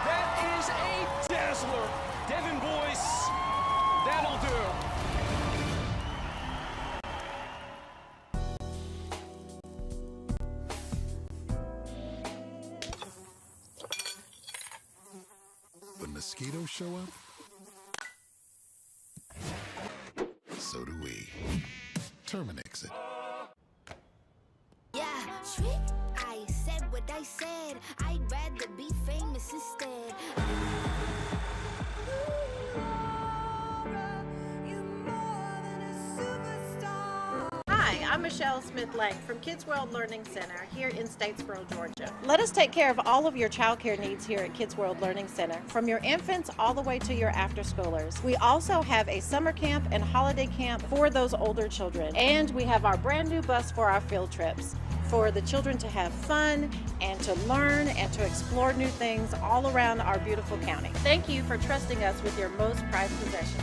That is a dazzler. Devin Boyce, that'll do. Colorado show up? So do we. Terminix it. Yeah, trick. I said what I said. I'd rather be famous instead. Hi, I'm Michelle Smith-Lang from Kids World Learning Center here in Statesboro, Georgia. Let us take care of all of your childcare needs here at Kids World Learning Center, from your infants all the way to your after-schoolers. We also have a summer camp and holiday camp for those older children, and we have our brand new bus for our field trips, for the children to have fun and to learn and to explore new things all around our beautiful county. Thank you for trusting us with your most prized possessions.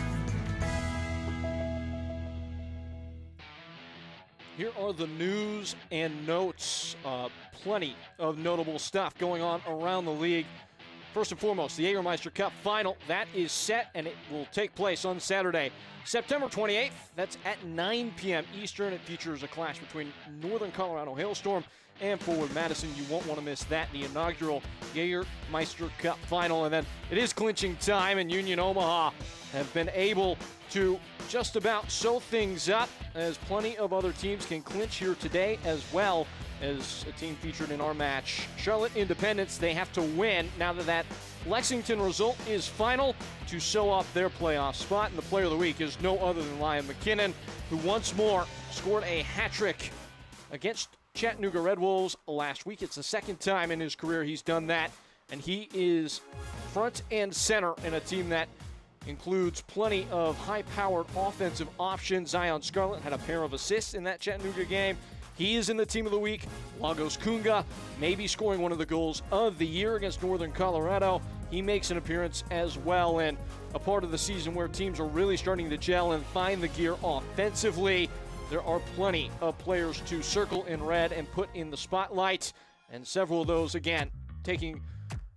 Here are the news and notes. Plenty of notable stuff going on around the league. First and foremost, the Jägermeister Cup final. That is set, and it will take place on Saturday, September 28th. That's at 9 p.m. Eastern. It features a clash between Northern Colorado Hailstorm and Forward Madison. You won't want to miss that, the inaugural Jägermeister Cup final. And then it is clinching time, and Union Omaha have been able to just about sew things up, as plenty of other teams can clinch here today, as well as a team featured in our match. Charlotte Independence, they have to win now that Lexington result is final to sew up their playoff spot. And the player of the week is no other than Liam McKinnon, who once more scored a hat trick against Chattanooga Red Wolves last week. It's the second time in his career he's done that, and he is front and center in a team that includes plenty of high-powered offensive options. Zion Scarlett had a pair of assists in that Chattanooga game. He is in the team of the week. Lagos Kunga maybe scoring one of the goals of the year against Northern Colorado. He makes an appearance as well, and a part of the season where teams are really starting to gel and find the gear offensively. There are plenty of players to circle in red and put in the spotlight, and several of those, again, taking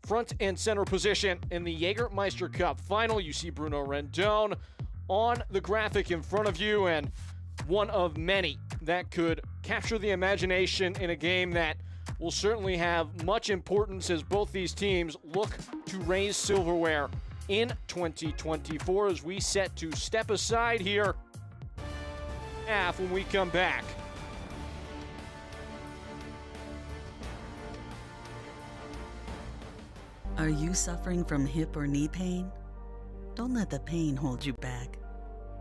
front and center position in the Jägermeister Cup final. You see Bruno Rendon on the graphic in front of you, and one of many that could capture the imagination in a game that will certainly have much importance as both these teams look to raise silverware in 2024, as we set to step aside here when we come back. Are you suffering from hip or knee pain? Don't let the pain hold you back.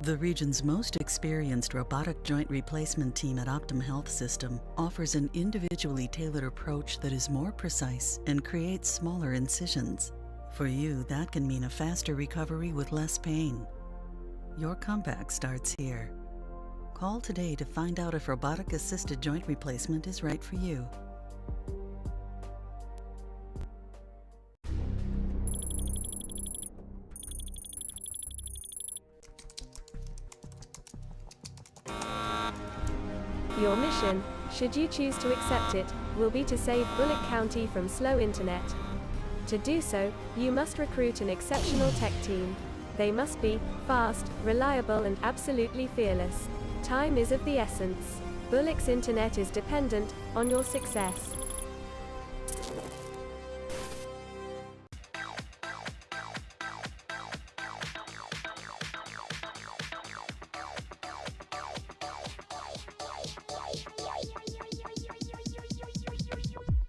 The region's most experienced robotic joint replacement team at Optum Health System offers an individually tailored approach that is more precise and creates smaller incisions. For you, that can mean a faster recovery with less pain. Your comeback starts here. Call today to find out if robotic-assisted joint replacement is right for you. Your mission, should you choose to accept it, will be to save Bullock County from slow internet. To do so, you must recruit an exceptional tech team. They must be fast, reliable, and absolutely fearless. Time is of the essence. Bullock's internet is dependent on your success.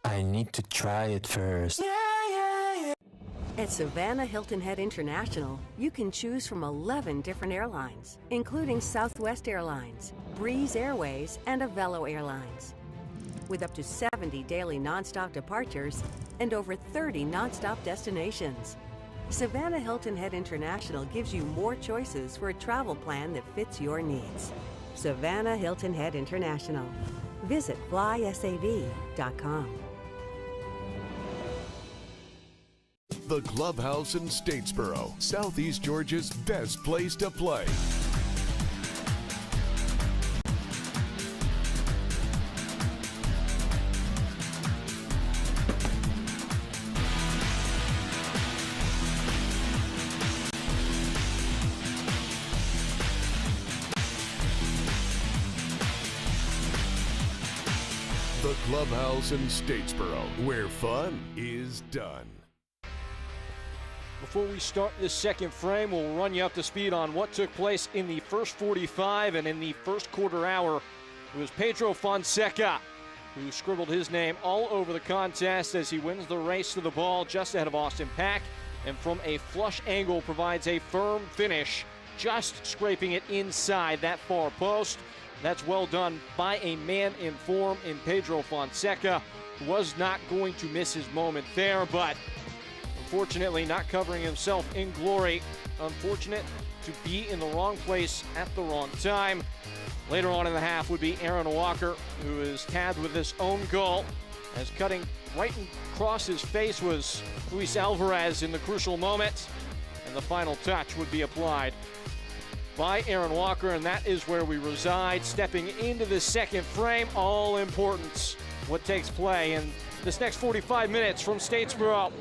I need to try it first. At Savannah Hilton Head International, you can choose from 11 different airlines, including Southwest Airlines, Breeze Airways, and Avelo Airlines. With up to 70 daily nonstop departures and over 30 nonstop destinations, Savannah Hilton Head International gives you more choices for a travel plan that fits your needs. Savannah Hilton Head International. Visit flysav.com. The Clubhouse in Statesboro, Southeast Georgia's best place to play. The Clubhouse in Statesboro, where fun is done. Before we start this second frame, we'll run you up to speed on what took place in the first 45 and in the first quarter hour. It was Pedro Fonseca who scribbled his name all over the contest as he wins the race to the ball just ahead of Austin Pack, and from a flush angle provides a firm finish, just scraping it inside that far post. That's well done by a man in form in Pedro Fonseca, who was not going to miss his moment there, but unfortunately not covering himself in glory. Unfortunate to be in the wrong place at the wrong time. Later on in the half would be Aaron Walker, who is tabbed with his own goal, as cutting right across his face was Luis Alvarez in the crucial moment, and the final touch would be applied by Aaron Walker, and that is where we reside, stepping into the second frame. All important what takes play in this next 45 minutes from Statesboro.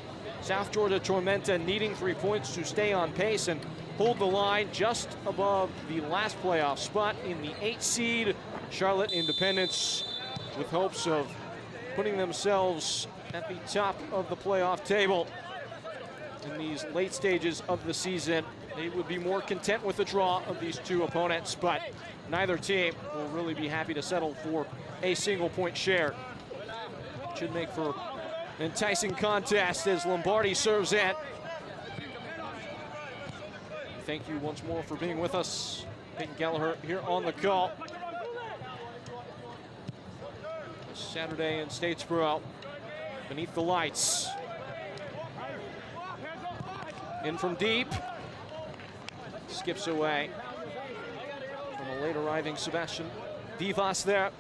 South Georgia Tormenta needing 3 points to stay on pace and hold the line just above the last playoff spot in the 8th seed. Charlotte Independence with hopes of putting themselves at the top of the playoff table in these late stages of the season. They would be more content with the draw of these two opponents, but neither team will really be happy to settle for a single point share. Should make for an enticing contest as Lombardi serves in. Thank you once more for being with us. Peyton Gallagher here on the call. Saturday in Statesboro, beneath the lights. In from deep. Skips away from a late arriving Sebastian Vivas there.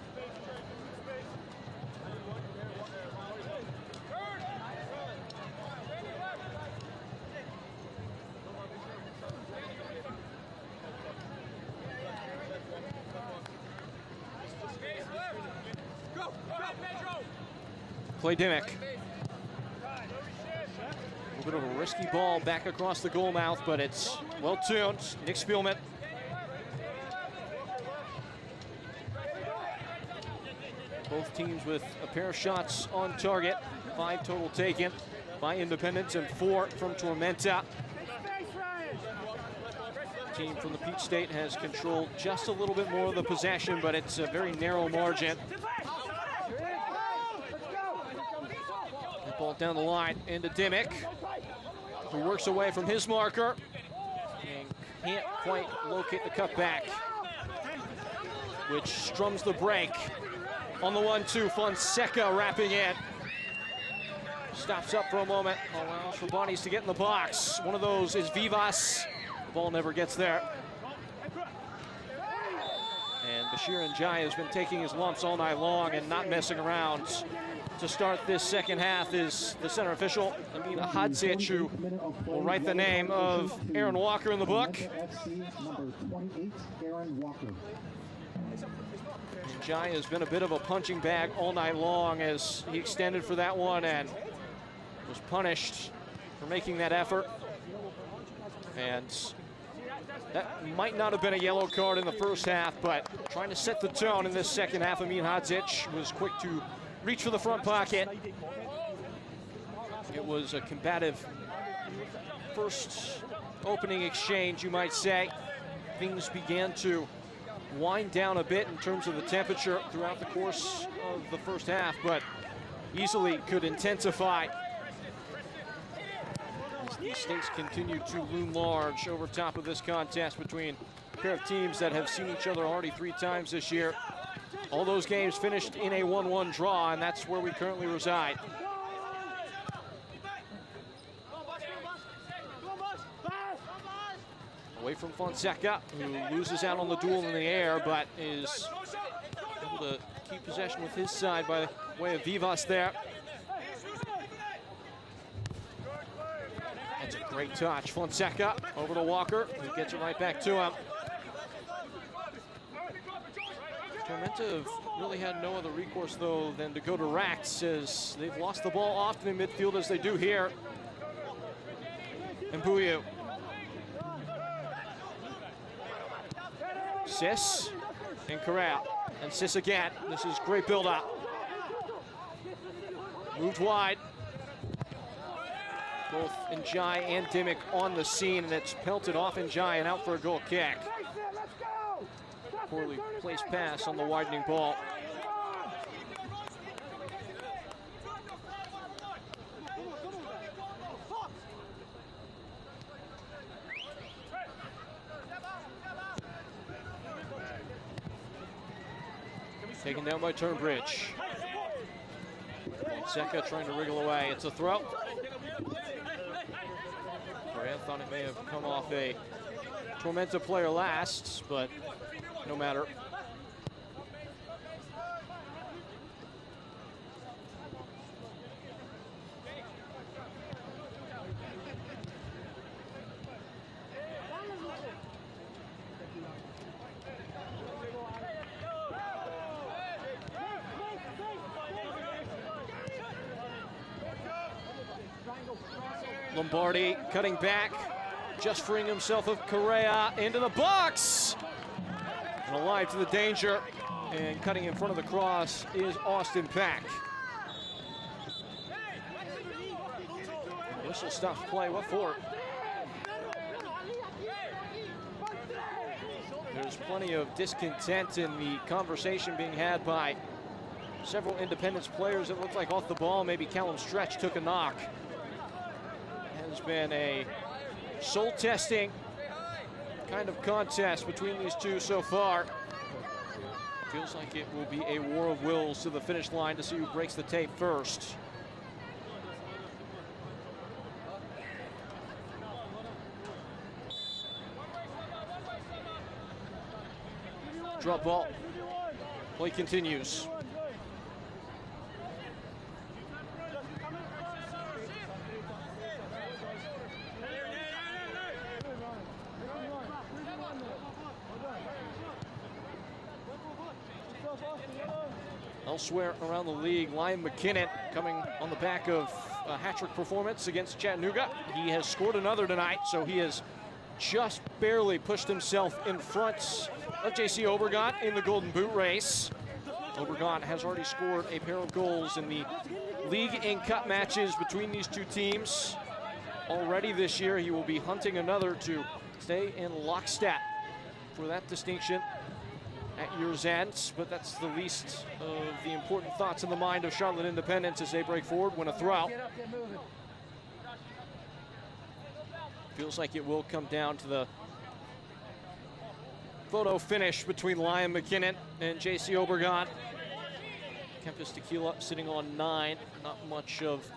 Play Dimmick. A bit of a risky ball back across the goal mouth, but it's well tuned. Nick Spielman. Both teams with a pair of shots on target. 5 total taken by Independence and 4 from Tormenta. The team from the Peach State has controlled just a little bit more of the possession, but it's a very narrow margin. Ball down the line into Dimmick, who works away from his marker and can't quite locate the cutback, which strums the break. On the 1-2, Fonseca wrapping in. Stops up for a moment, allows for bodies to get in the box. One of those is Vivas. The ball never gets there. And Bashir Njai has been taking his lumps all night long and not messing around. To start this second half is the center official, Amina Hadzic, who will write the name of Aaron Walker in the book. Njai has been a bit of a punching bag all night long as he extended for that one and was punished for making that effort. And that might not have been a yellow card in the first half, but trying to set the tone in this second half, Amin Hadzic was quick to reach for the front pocket. It was a combative first opening exchange, you might say. Things began to wind down a bit in terms of the temperature throughout the course of the first half, but easily could intensify as these stakes continue to loom large over top of this contest between a pair of teams that have seen each other already 3 times this year. All those games finished in a 1-1 draw, and that's where we currently reside. Away from Fonseca, who loses out on the duel in the air, but is able to keep possession with his side by way of Vivas there. That's a great touch. Fonseca over to Walker, who gets it right back to him. Tormenta have really had no other recourse, though, than to go direct, as they've lost the ball often in midfield, as they do here. And Mpuyu. Sis and Corral. And Sis again. This is great build-up. Moved wide. Both Njai and Dimmick on the scene, and it's pelted off Njai and out for a goal kick. Poorly placed pass on the widening ball. Taken down by Turnbridge. Fonseca trying to wriggle away. It's a throw. Correa thought it may have come off a Tormenta player last, but no matter. Lombardi cutting back, just freeing himself of Correa into the box. And alive to the danger, and cutting in front of the cross is Austin Pack. Whistle stops play, what for? There's plenty of discontent in the conversation being had by several Independence players. It looked like off the ball, maybe Callum Stretch took a knock. Has been a soul-testing kind of contest between these two so far. Feels like it will be a war of wills to the finish line to see who breaks the tape first. Drop ball. Play continues. Elsewhere around the league, Liam McKinnon coming on the back of a hat-trick performance against Chattanooga. He has scored another tonight, so he has just barely pushed himself in front of J.C. Obregon in the Golden Boot race. Obregon has already scored a pair of goals in the league and cup matches between these two teams. Already this year, he will be hunting another to stay in lockstep for that distinction at year's end, but that's the least of the important thoughts in the mind of Charlotte Independence as they break forward, win a throw. Feels like it will come down to the photo finish between Liam McKinnon and J.C. Obregon. Kempis Tequila sitting on 9, not much of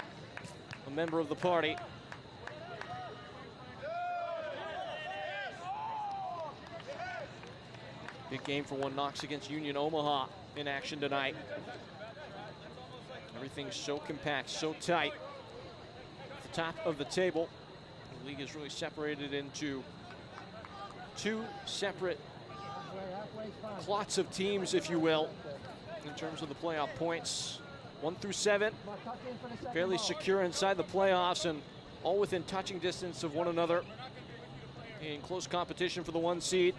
a member of the party. Big game for One Knox against Union Omaha in action tonight. Everything's so compact, so tight. At the top of the table, the league is really separated into two separate clots of teams, if you will, in terms of the playoff points. 1 through 7, fairly secure inside the playoffs and all within touching distance of one another in close competition for the 1 seed.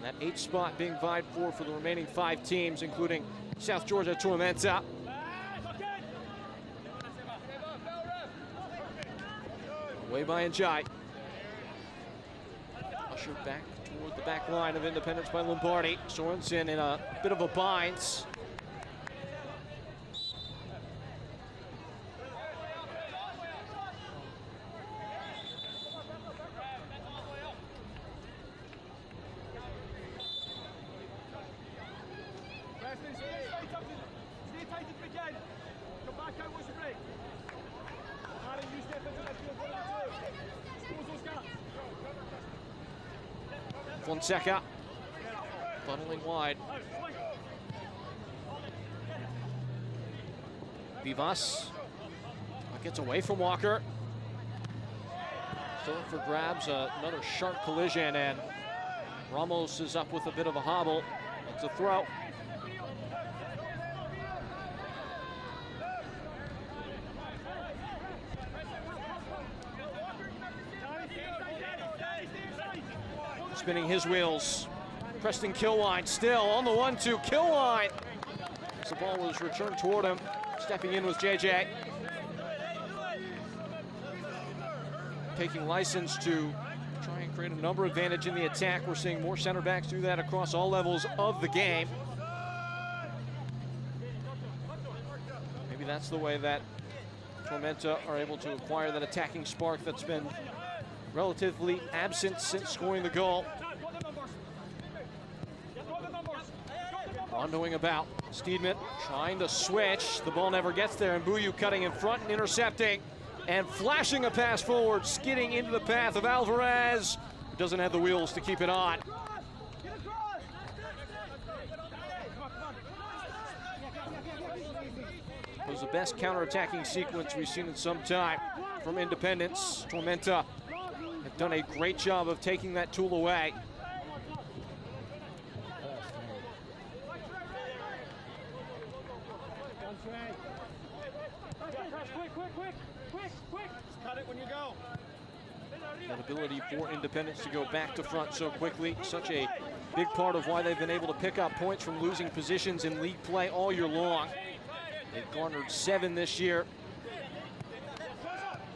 That 8th spot being vied for the remaining 5 teams, including South Georgia Tormenta. Away by Njai. Ushered back toward the back line of Independence by Lombardi. Sorensen in a bit of a bind. Fonseca funneling wide. Vivas gets away from Walker. Still up for grabs, another sharp collision, and Ramos is up with a bit of a hobble. It's a throw. Spinning his wheels. Preston Kilwine still on the 1-2. Kilwine. As the ball was returned toward him. Stepping in was JJ. taking license to try and create a number advantage in the attack. We're seeing more center backs do that across all levels of the game. Maybe that's the way that Tormenta are able to acquire that attacking spark that's been relatively absent since scoring the goal. Rondoing about. Steedman trying to switch. The ball never gets there, and Buyu cutting in front and intercepting and flashing a pass forward, skidding into the path of Alvarez. Doesn't have the wheels to keep it on. It was the best counter-attacking sequence we've seen in some time from Independence. Tormenta have done a great job of taking that tool away. Cut it when you go. That ability for Independence to go back to front so quickly, such a big part of why they've been able to pick up points from losing positions in league play all year long. They've garnered 7 this year,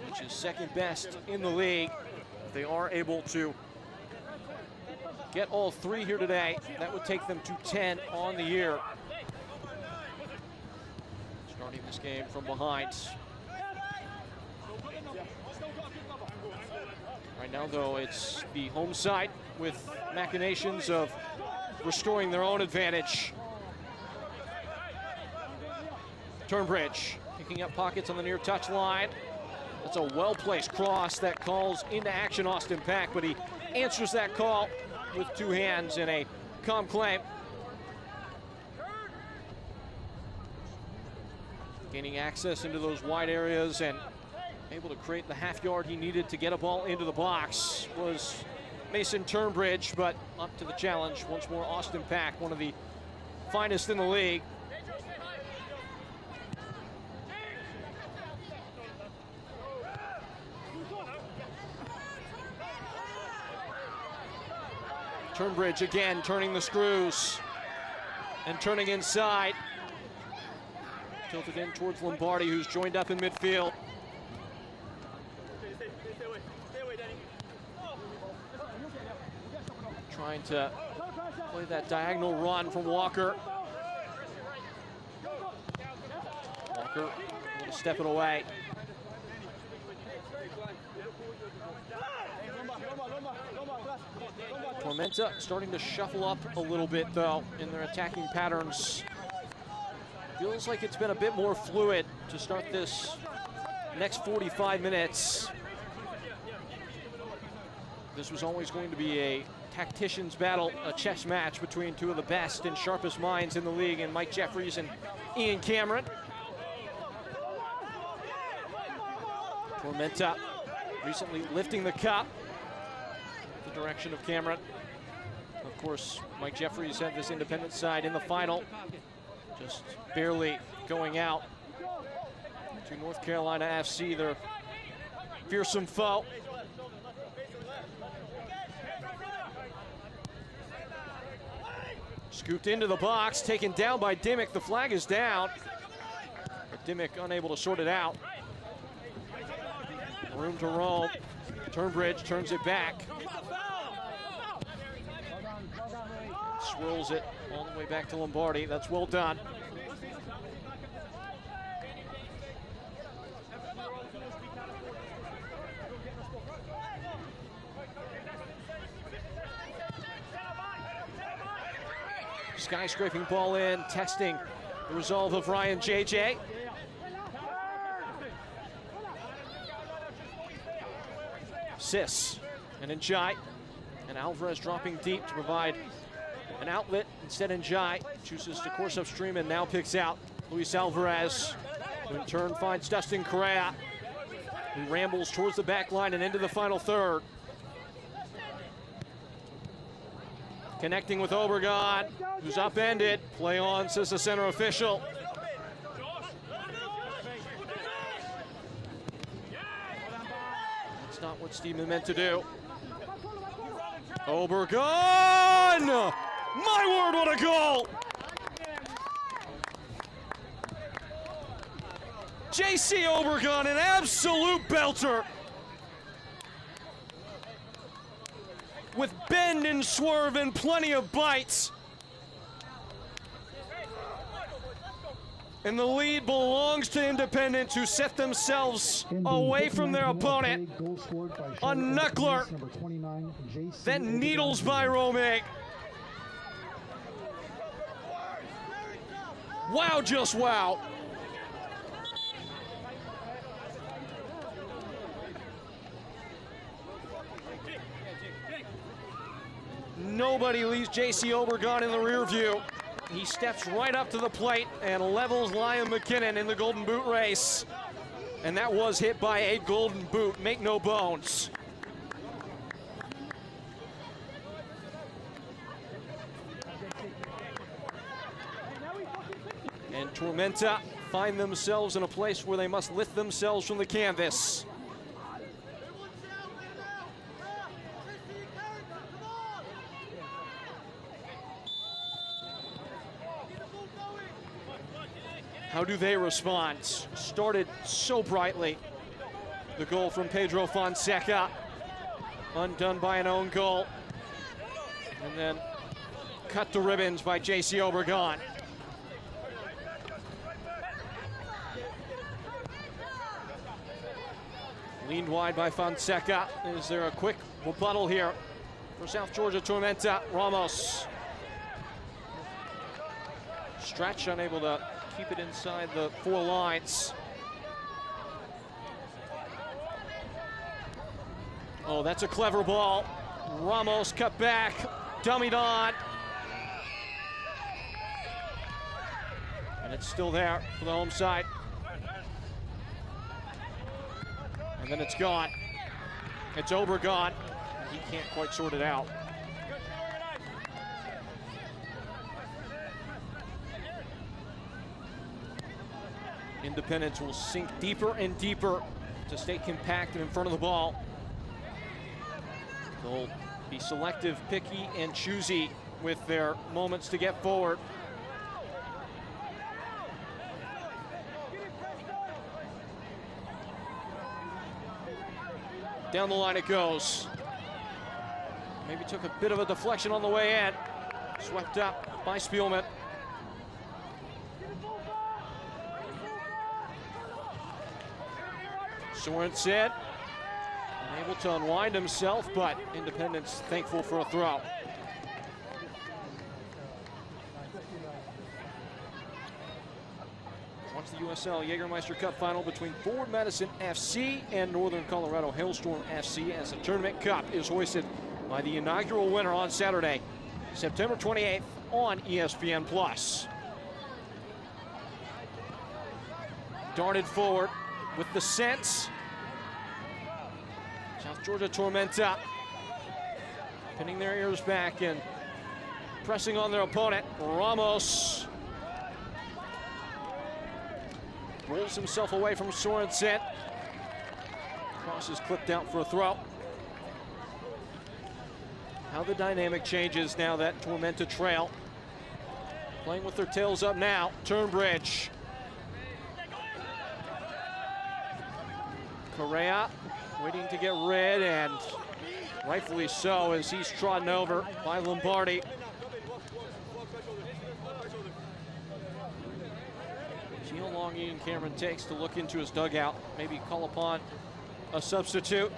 which is second best in the league. If they are able to get all 3 here today, that would take them to 10 on the year. Starting this game from behind. Right now, though, it's the home side with machinations of restoring their own advantage. Turnbridge picking up pockets on the near touchline. That's a well-placed cross that calls into action Austin Pack, but he answers that call with 2 hands and a calm claim. Gaining access into those wide areas and able to create the half yard he needed to get a ball into the box was Mason Turnbridge, but up to the challenge once more Austin Pack, one of the finest in the league. Turnbridge again turning the screws and turning inside. Tilted in towards Lombardi, who's joined up in midfield. Trying to play that diagonal run from Walker. Walker able to step it away. Tormenta starting to shuffle up a little bit, though, in their attacking patterns. Feels like it's been a bit more fluid to start this next 45 minutes. This was always going to be a tactician's battle, a chess match between 2 of the best and sharpest minds in the league, and Mike Jeffries and Ian Cameron. Tormenta recently lifting the cup in the direction of Cameron. Of course, Mike Jeffries had this Independent side in the final, just barely going out to North Carolina FC, their fearsome foe. Scooped into the box, taken down by Dimmick. The flag is down, but Dimmick unable to sort it out. Room to roam. Turnbridge turns it back. Swirls it all the way back to Lombardi. That's well done. Skyscraping ball in, testing the resolve of Ryan JJ. Sis and Njai, and Alvarez dropping deep to provide an outlet. Instead, Njai chooses to course upstream and now picks out Luis Alvarez, who in turn finds Dustin Correa, who rambles towards the back line and into the final third. Connecting with Obregon, who's upended. Play on, says the center official. That's not what Steedman meant to do. Obregon! My word, what a goal! JC Obregon, an absolute belter. with bend and swerve and plenty of bites. And the lead belongs to Independence, who set themselves away from their opponent. A knuckler that needles by Romig. Wow, just wow. Nobody leaves J.C. Obregon in the rear view. He steps right up to the plate and levels Liam McKinnon in the Golden Boot race. And that was hit by a Golden Boot, make no bones. And Tormenta find themselves in a place where they must lift themselves from the canvas. How do they respond? Started so brightly. The goal from Pedro Fonseca, undone by an own goal. And then cut to ribbons by J.C. Obregon. Leaned wide by Fonseca. Is there a quick rebuttal here for South Georgia Tormenta? Ramos. Stretch unable to keep it inside the 4 lines. Oh, that's a clever ball. Ramos cut back, dummied on. And it's still there for the home side. And then it's gone. It's Obregon. He can't quite sort it out. Independence will sink deeper and deeper to stay compact and in front of the ball. They'll be selective, picky, and choosy with their moments to get forward. Down the line it goes. Maybe took a bit of a deflection on the way in. Swept up by Spielman. Sorensen unable to unwind himself, but Independence thankful for a throw. Watch the USL Jägermeister Cup final between Forward Medicine FC and Northern Colorado Hailstorm FC as the Tournament Cup is hoisted by the inaugural winner on Saturday, September 28th on ESPN+. Darted forward with the sense. South Georgia Tormenta pinning their ears back and pressing on their opponent. Ramos rolls himself away from Sorensen. Cross is clipped out for a throw. How the dynamic changes now that Tormenta trail. Playing with their tails up now. Turnbridge. Correa waiting to get rid, and rightfully so as he's trodden over by Lombardi. See how long Ian Cameron takes to look into his dugout, maybe call upon a substitute.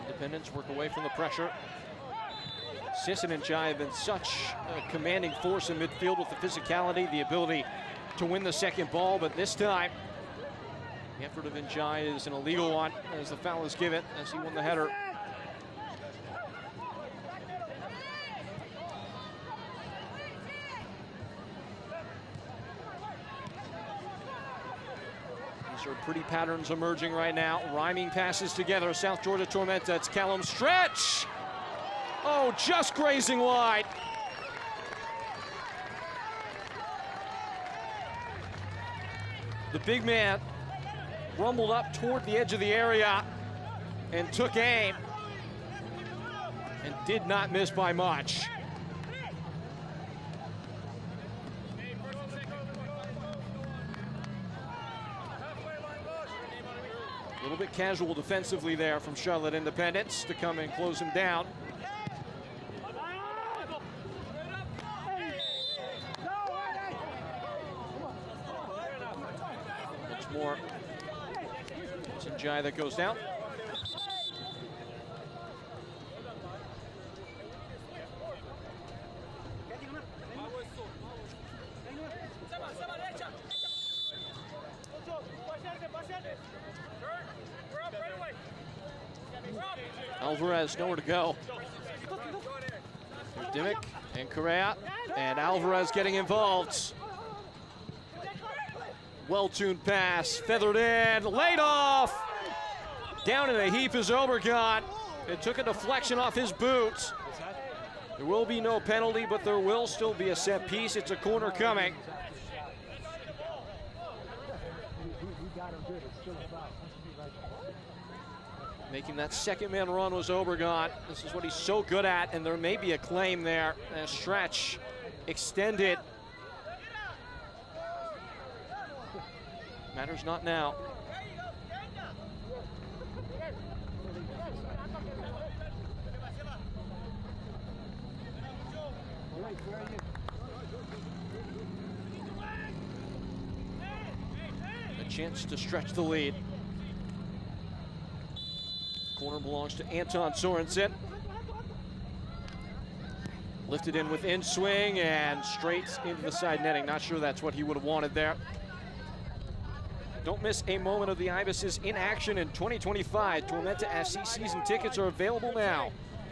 Independence work away from the pressure. Sisson and Jai have been such a commanding force in midfield with the physicality, the ability to win the second ball, but this time the effort of Njai is an illegal one as the foul is given as he won the header. These are pretty patterns emerging right now. Rhyming passes together. South Georgia Tormenta. It's Callum Stretch. Oh, just grazing wide. The big man rumbled up toward the edge of the area and took aim and did not miss by much. little bit casual defensively there from Charlotte Independence to come and close him down. Once more, it's Njai that goes down. Alvarez nowhere to go. Here's Dimmick and Correa, and Alvarez getting involved. Well-tuned pass, feathered in, laid off. Down in a heap is Obregon. It took a deflection off his boot. There will be no penalty, but there will still be a set piece. It's a corner coming. Making that second man run was Obregon. This is what he's so good at, and there may be a claim there. A stretch extended. Matters not now. A chance to stretch the lead. Corner belongs to Anton Sorensen. Lifted in with in swing and straight into the side netting. Not sure that's what he would have wanted there. Don't miss a moment of the Ibises in action in 2025. Tormenta FC season tickets are available now.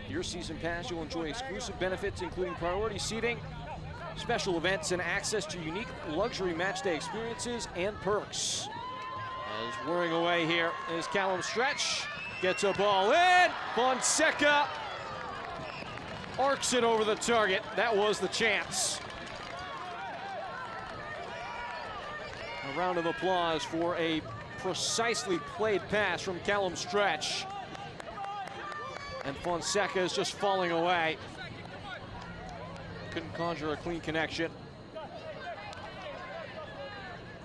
Your season pass, you'll enjoy exclusive benefits including priority seating, special events, and access to unique luxury matchday experiences and perks. As whirring away here is Callum Stretch. Gets a ball in. Fonseca arcs it over the target. That was the chance. A round of applause for a precisely played pass from Callum Stretch. And Fonseca is just falling away. Couldn't conjure a clean connection.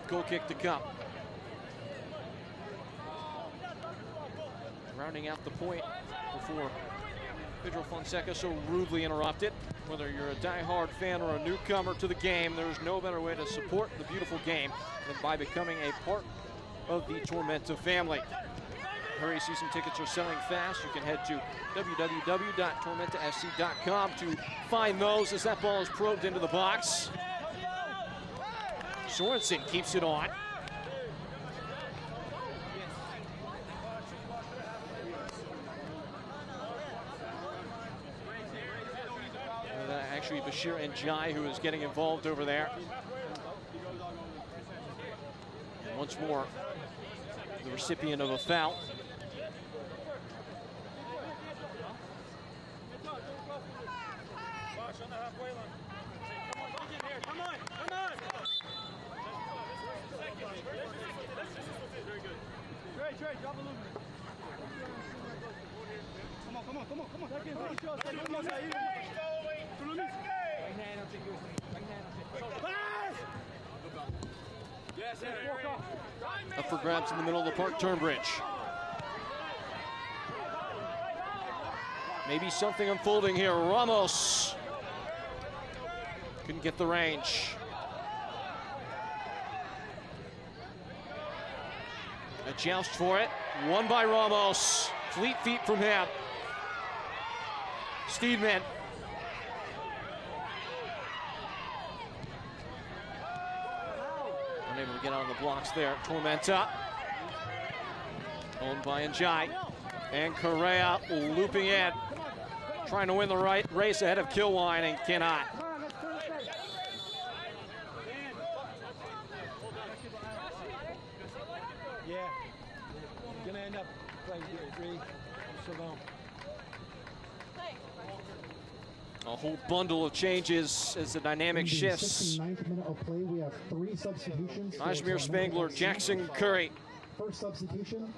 Goal kick to come. Rounding out the point before Pedro Fonseca so rudely interrupted. Whether you're a die-hard fan or a newcomer to the game, there's no better way to support the beautiful game than by becoming a part of the Tormenta family. Hurry, season tickets are selling fast. You can head to www.tormentafc.com to find those as that ball is probed into the box. Sorensen keeps it on. Actually, Bashir and Njai who is getting involved over there. And once more, the recipient of a foul. Up for grabs in the middle of the park, Turnbridge. Maybe something unfolding here. Ramos couldn't get the range. A joust for it. Won by Ramos. Fleet feet from him. Steedman. Unable to get on the blocks there. Tormenta. Owned by Njai. And Correa looping in. Trying to win the race ahead of Kilwine and cannot. Yeah, gonna end up playing three. So long. A whole bundle of changes as the dynamic shifts. 69th minute of play, we have 3 substitutions. Ajmer Spangler, Jackson Curry. First substitution,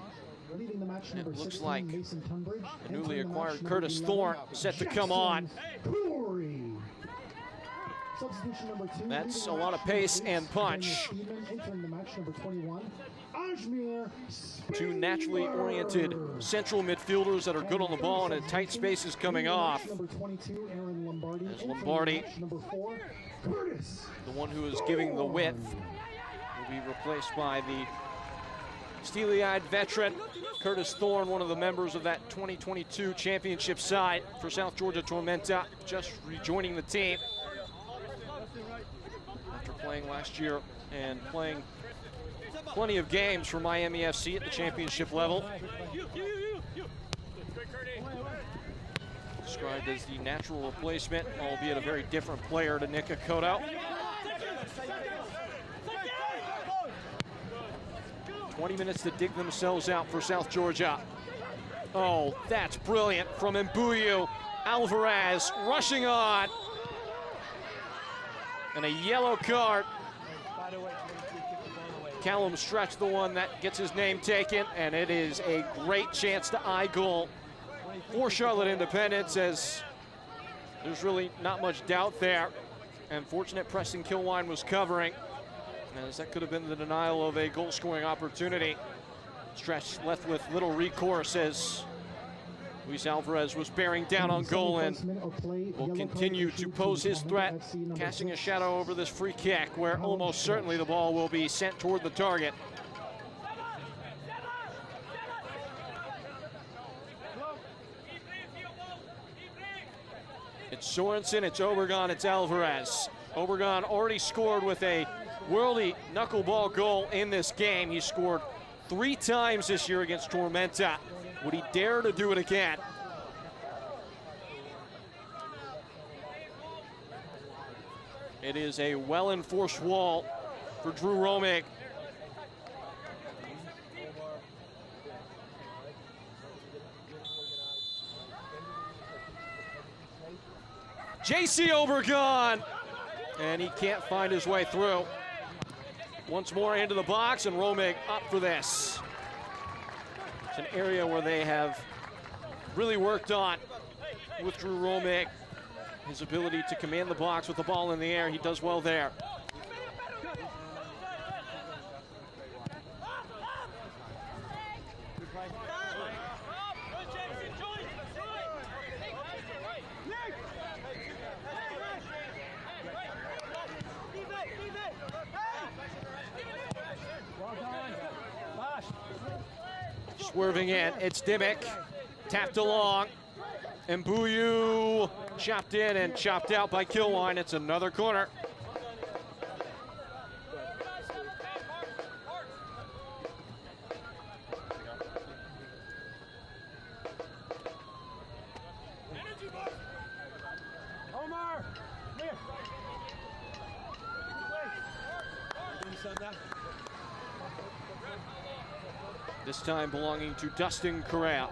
leading the match number 16, looks like Mason Tunbridge. the newly acquired Curtis Thorne set to come on. Substitution number 2. That's a lot of pace and punch. Entering the match number 21, Two naturally oriented central midfielders that are good on the ball and in tight spaces coming off. As Lombardi, the one who is giving the width, will be replaced by the steely-eyed veteran Curtis Thorne, one of the members of that 2022 championship side for South Georgia Tormenta, just rejoining the team after playing last year and playing plenty of games for Miami FC at the championship level. Described as the natural replacement, albeit a very different player to Nick Akoto. 20 minutes to dig themselves out for South Georgia. Oh, that's brilliant from Mbuyu. Alvarez rushing on. And a yellow card. Callum Stretch, the one that gets his name taken, and it is a great chance to eye goal for Charlotte Independence, as there's really not much doubt there. And fortunate Preston Kilwine was covering, as that could have been the denial of a goal-scoring opportunity. Stretch left with little recourse as Luis Alvarez was bearing down on goal and will continue to pose his threat, casting a shadow over this free kick where almost certainly the ball will be sent toward the target. It's Sorensen, it's Obregon, it's Alvarez. Obregon already scored with a worldy knuckleball goal in this game. He scored 3 times this year against Tormenta. Would he dare to do it again? It is a well-enforced wall for Drew Romig. JC Obregon, and he can't find his way through. Once more into the box, and Romig up for this. It's an area where they have really worked on with Drew Romig. His ability to command the box with the ball in the air, he does well there. Swerving in, it's Dimmick, tapped along. Mbuyu chopped in and chopped out by Kilwine. It's another corner. Omar, here. This time belonging to Dustin Corral.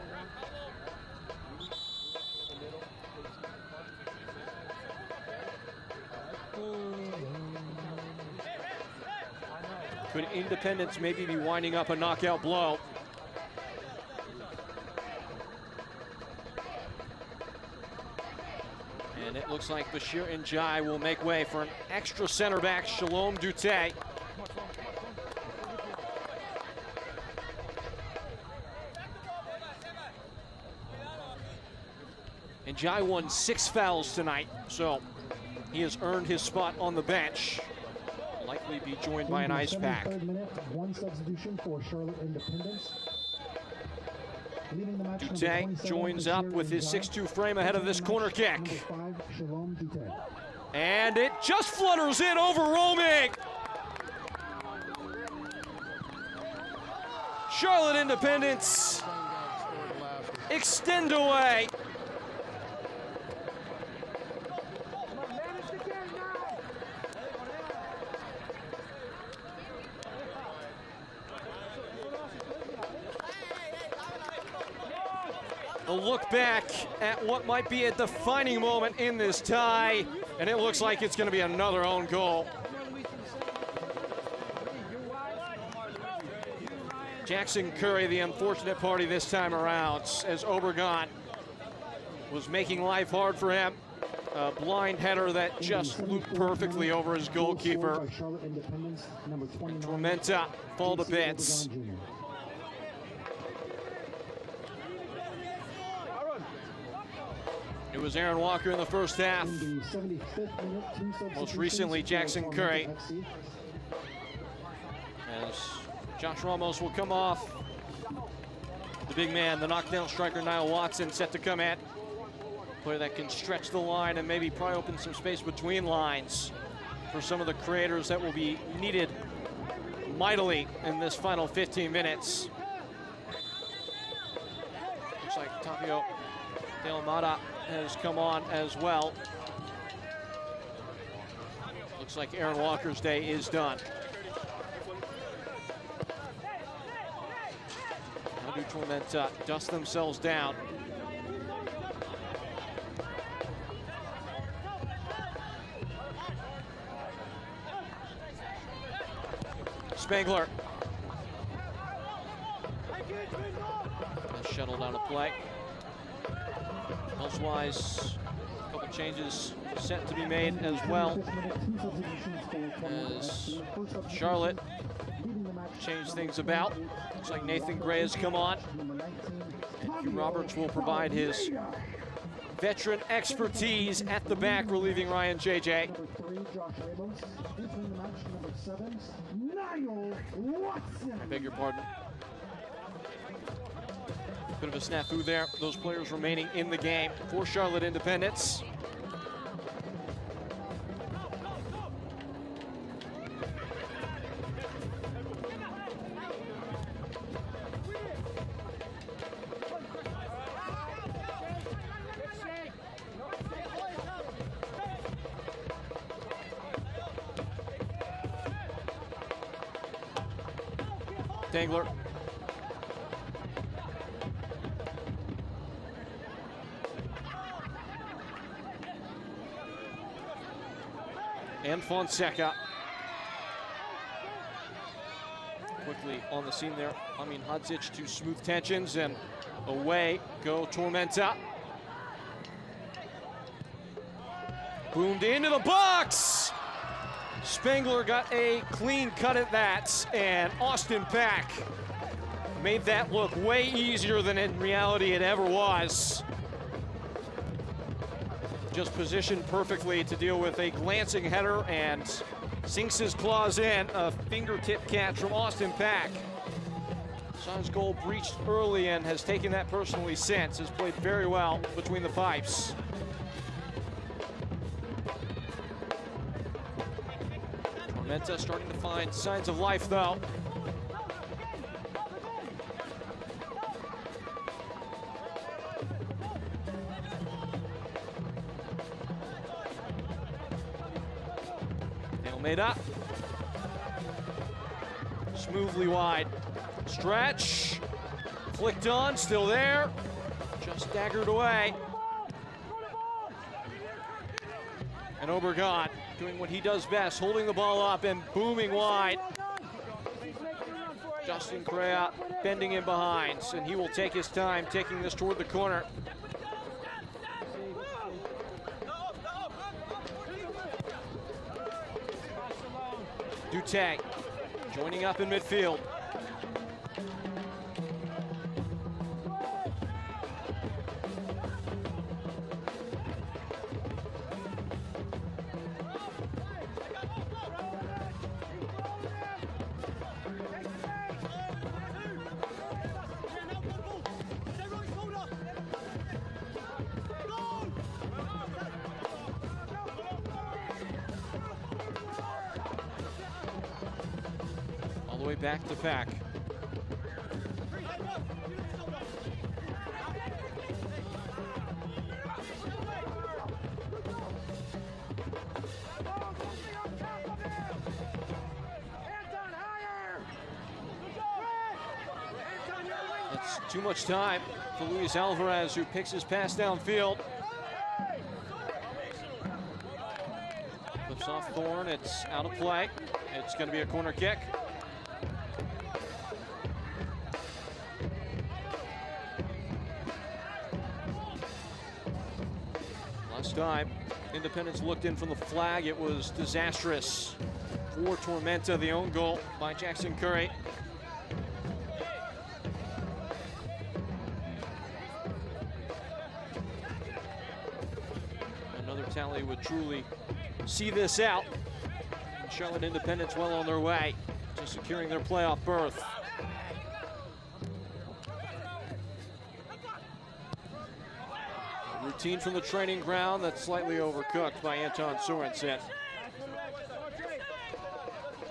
Could Independence maybe be winding up a knockout blow? And it looks like Bashir Njai will make way for an extra center back, Shalom Dute. Njai won 6 fouls tonight, so he has earned his spot on the bench. Likely be joined by an ice pack. One substitution for Charlotte Independence. Dute joins up with his 6'2" frame ahead of this corner kick. And it just flutters in over Romig. Charlotte Independence extend away. A look back at what might be a defining moment in this tie, and it looks like it's going to be another own goal. Jackson Curry, the unfortunate party this time around, as Obregon was making life hard for him. A blind header that just looped perfectly over his goalkeeper. Tormenta fall to bits. It was Aaron Walker in the first half. Most recently, Jackson Curry. As Josh Ramos will come off. The big man, the knockdown striker, Niall Watson, set to come at. Player that can stretch the line and maybe probably open some space between lines for some of the creators that will be needed mightily in this final 15 minutes. Looks like Tapio De Almada has come on as well. Looks like Aaron Walker's day is done. How do Tormenta dust themselves down? Spangler. Shuttle down a play. Elsewise, a couple changes set to be made as well. As Charlotte changed things about. Looks like Nathan Gray has come on. And Hugh Roberts will provide his veteran expertise at the back, relieving Ryan JJ. I beg your pardon. Bit of a snafu there. Those players remaining in the game for Charlotte Independence. Dangler. And Fonseca. Quickly on the scene there. Amin Hadzic to smooth tensions, and away go Tormenta. Boomed into the box! Spangler got a clean cut at that, and Austin Pack made that look way easier than in reality it ever was. Just positioned perfectly to deal with a glancing header and sinks his claws in. A fingertip catch from Austin Pack. Saw his goal breached early and has taken that personally since. Has played very well between the pipes. Tormenta starting to find signs of life though. Almeida. Smoothly wide. Stretch. Flicked on, still there. Just daggered away. And Obregon doing what he does best, holding the ball up and booming wide. Justin Correa bending in behind, and he will take his time taking this toward the corner. Dutay joining up in midfield. All the way back to Pack. That's too much time for Luis Alvarez, who picks his pass downfield. Flips off Thorne, it's out of play. It's going to be a corner kick. time Independence looked in from the flag, it was disastrous for Tormenta. The own goal by Jackson Curry. Another tally would truly see this out. And Charlotte Independence well on their way to securing their playoff berth. Routine from the training ground that's slightly overcooked by Anton Sorensen.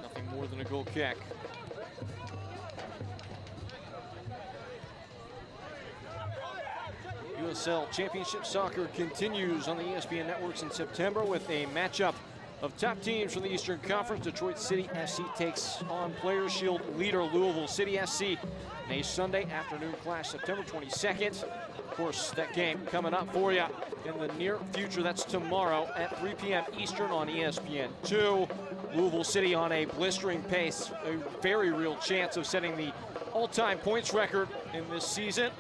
Nothing more than a goal kick. USL Championship soccer continues on the ESPN networks in September with a matchup of top teams from the Eastern Conference. Detroit City FC takes on Players Shield leader Louisville City SC in a Sunday afternoon clash, September 22nd. Of course, that game coming up for you in the near future. That's tomorrow at 3 p.m. Eastern on ESPN2. Louisville City on a blistering pace, a very real chance of setting the all-time points record in this season.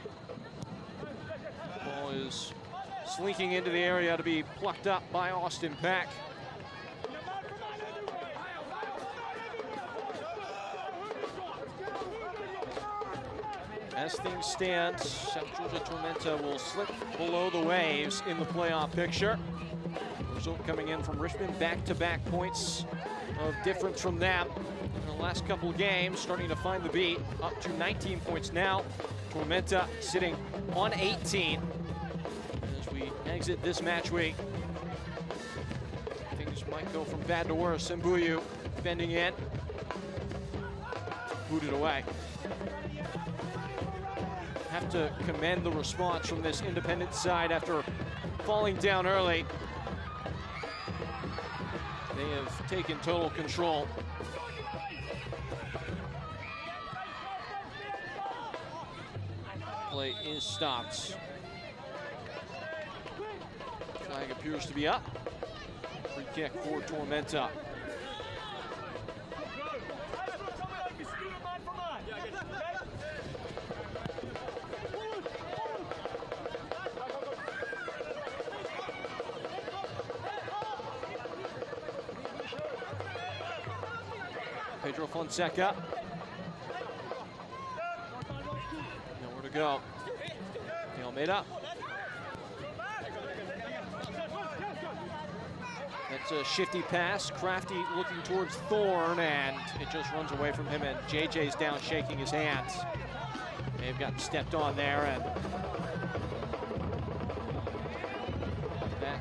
Ball is slinking into the area to be plucked up by Austin Pack. As things stand, South Georgia Tormenta will slip below the waves in the playoff picture. Result coming in from Richmond, back-to-back points of difference from them in the last couple of games, starting to find the beat, up to 19 points now. Tormenta sitting on 18 as we exit this match week. Things might go from bad to worse. Sembuyu bending in, booted away. Have to commend the response from this Independent side after falling down early. They have taken total control. Play is stopped. Flag appears to be up. Free kick for Tormenta. Pedro Fonseca. Nowhere to go. Almeida. That's a shifty pass. Crafty looking towards Thorne, and it just runs away from him, and JJ's down shaking his hands. May have gotten stepped on there, and that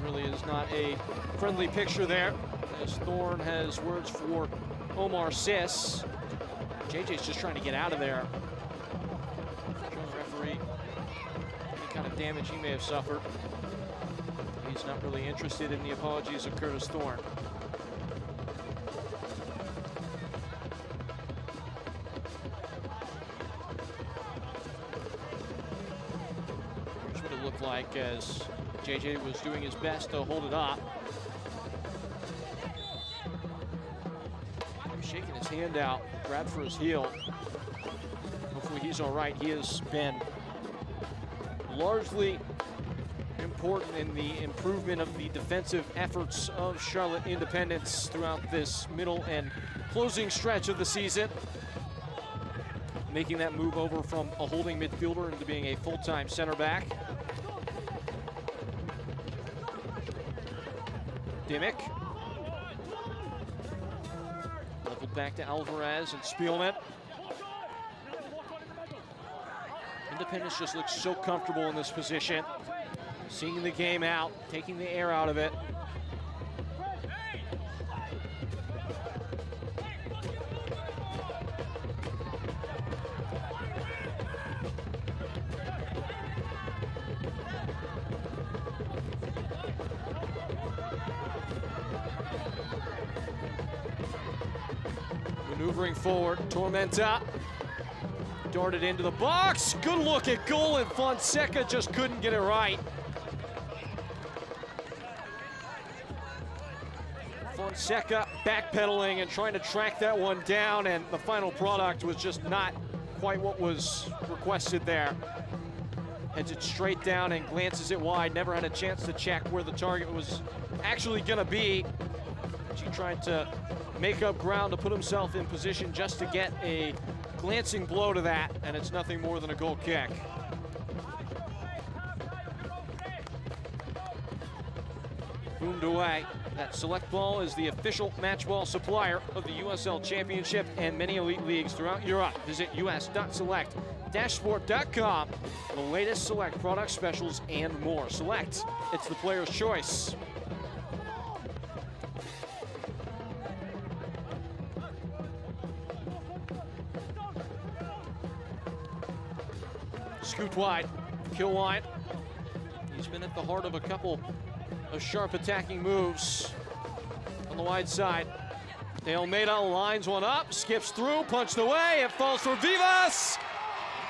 really is not a friendly picture there, as Thorne has words for Omar Sis. JJ's just trying to get out of there. Showing the referee any kind of damage he may have suffered. He's not really interested in the apologies of Curtis Thorne. Here's what it looked like as JJ was doing his best to hold it up. Shaking his hand out, grabbed for his heel. Hopefully he's all right. He has been largely important in the improvement of the defensive efforts of Charlotte Independence throughout this middle and closing stretch of the season. Making that move over from a holding midfielder into being a full-time center back. Dimmick. Back to Alvarez and Spielman. Independence just looks so comfortable in this position. Seeing the game out, taking the air out of it. Maneuvering forward, Tormenta darted into the box. Good look at goal, and Fonseca just couldn't get it right. Fonseca backpedaling and trying to track that one down, and the final product was just not quite what was requested there. Heads it straight down and glances it wide. Never had a chance to check where the target was actually gonna be. He tried to make up ground to put himself in position just to get a glancing blow to that, and it's nothing more than a goal kick. Boomed away. That select ball is the official match ball supplier of the USL Championship and many elite leagues throughout Europe. Visit us.select-sport.com for the latest Select product specials and more. Select, it's the player's choice. Scooped wide, kill line. He's been at the heart of a couple of sharp attacking moves on the wide side. De Almeida lines one up, skips through, punched away, it falls for Vivas!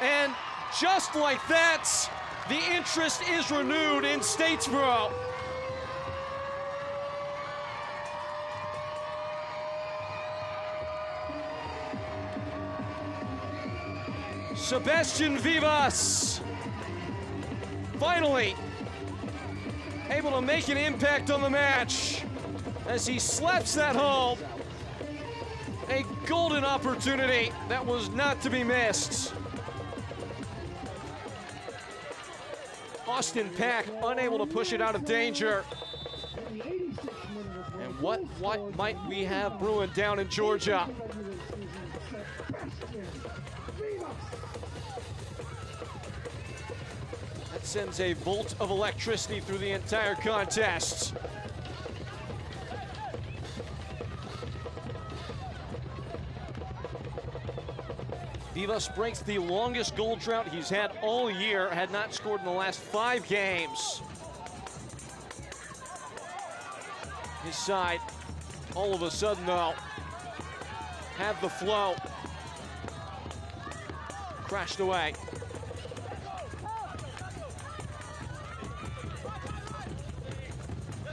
And just like that, the interest is renewed in Statesboro. Sebastian Vivas, finally able to make an impact on the match as he slaps that home. A golden opportunity that was not to be missed. Austin Pack unable to push it out of danger. And what might we have brewing down in Georgia? That sends a bolt of electricity through the entire contest. Vivas breaks the longest goal drought he's had all year, had not scored in the last 5 games. His side, all of a sudden though, have the flow. Crashed away.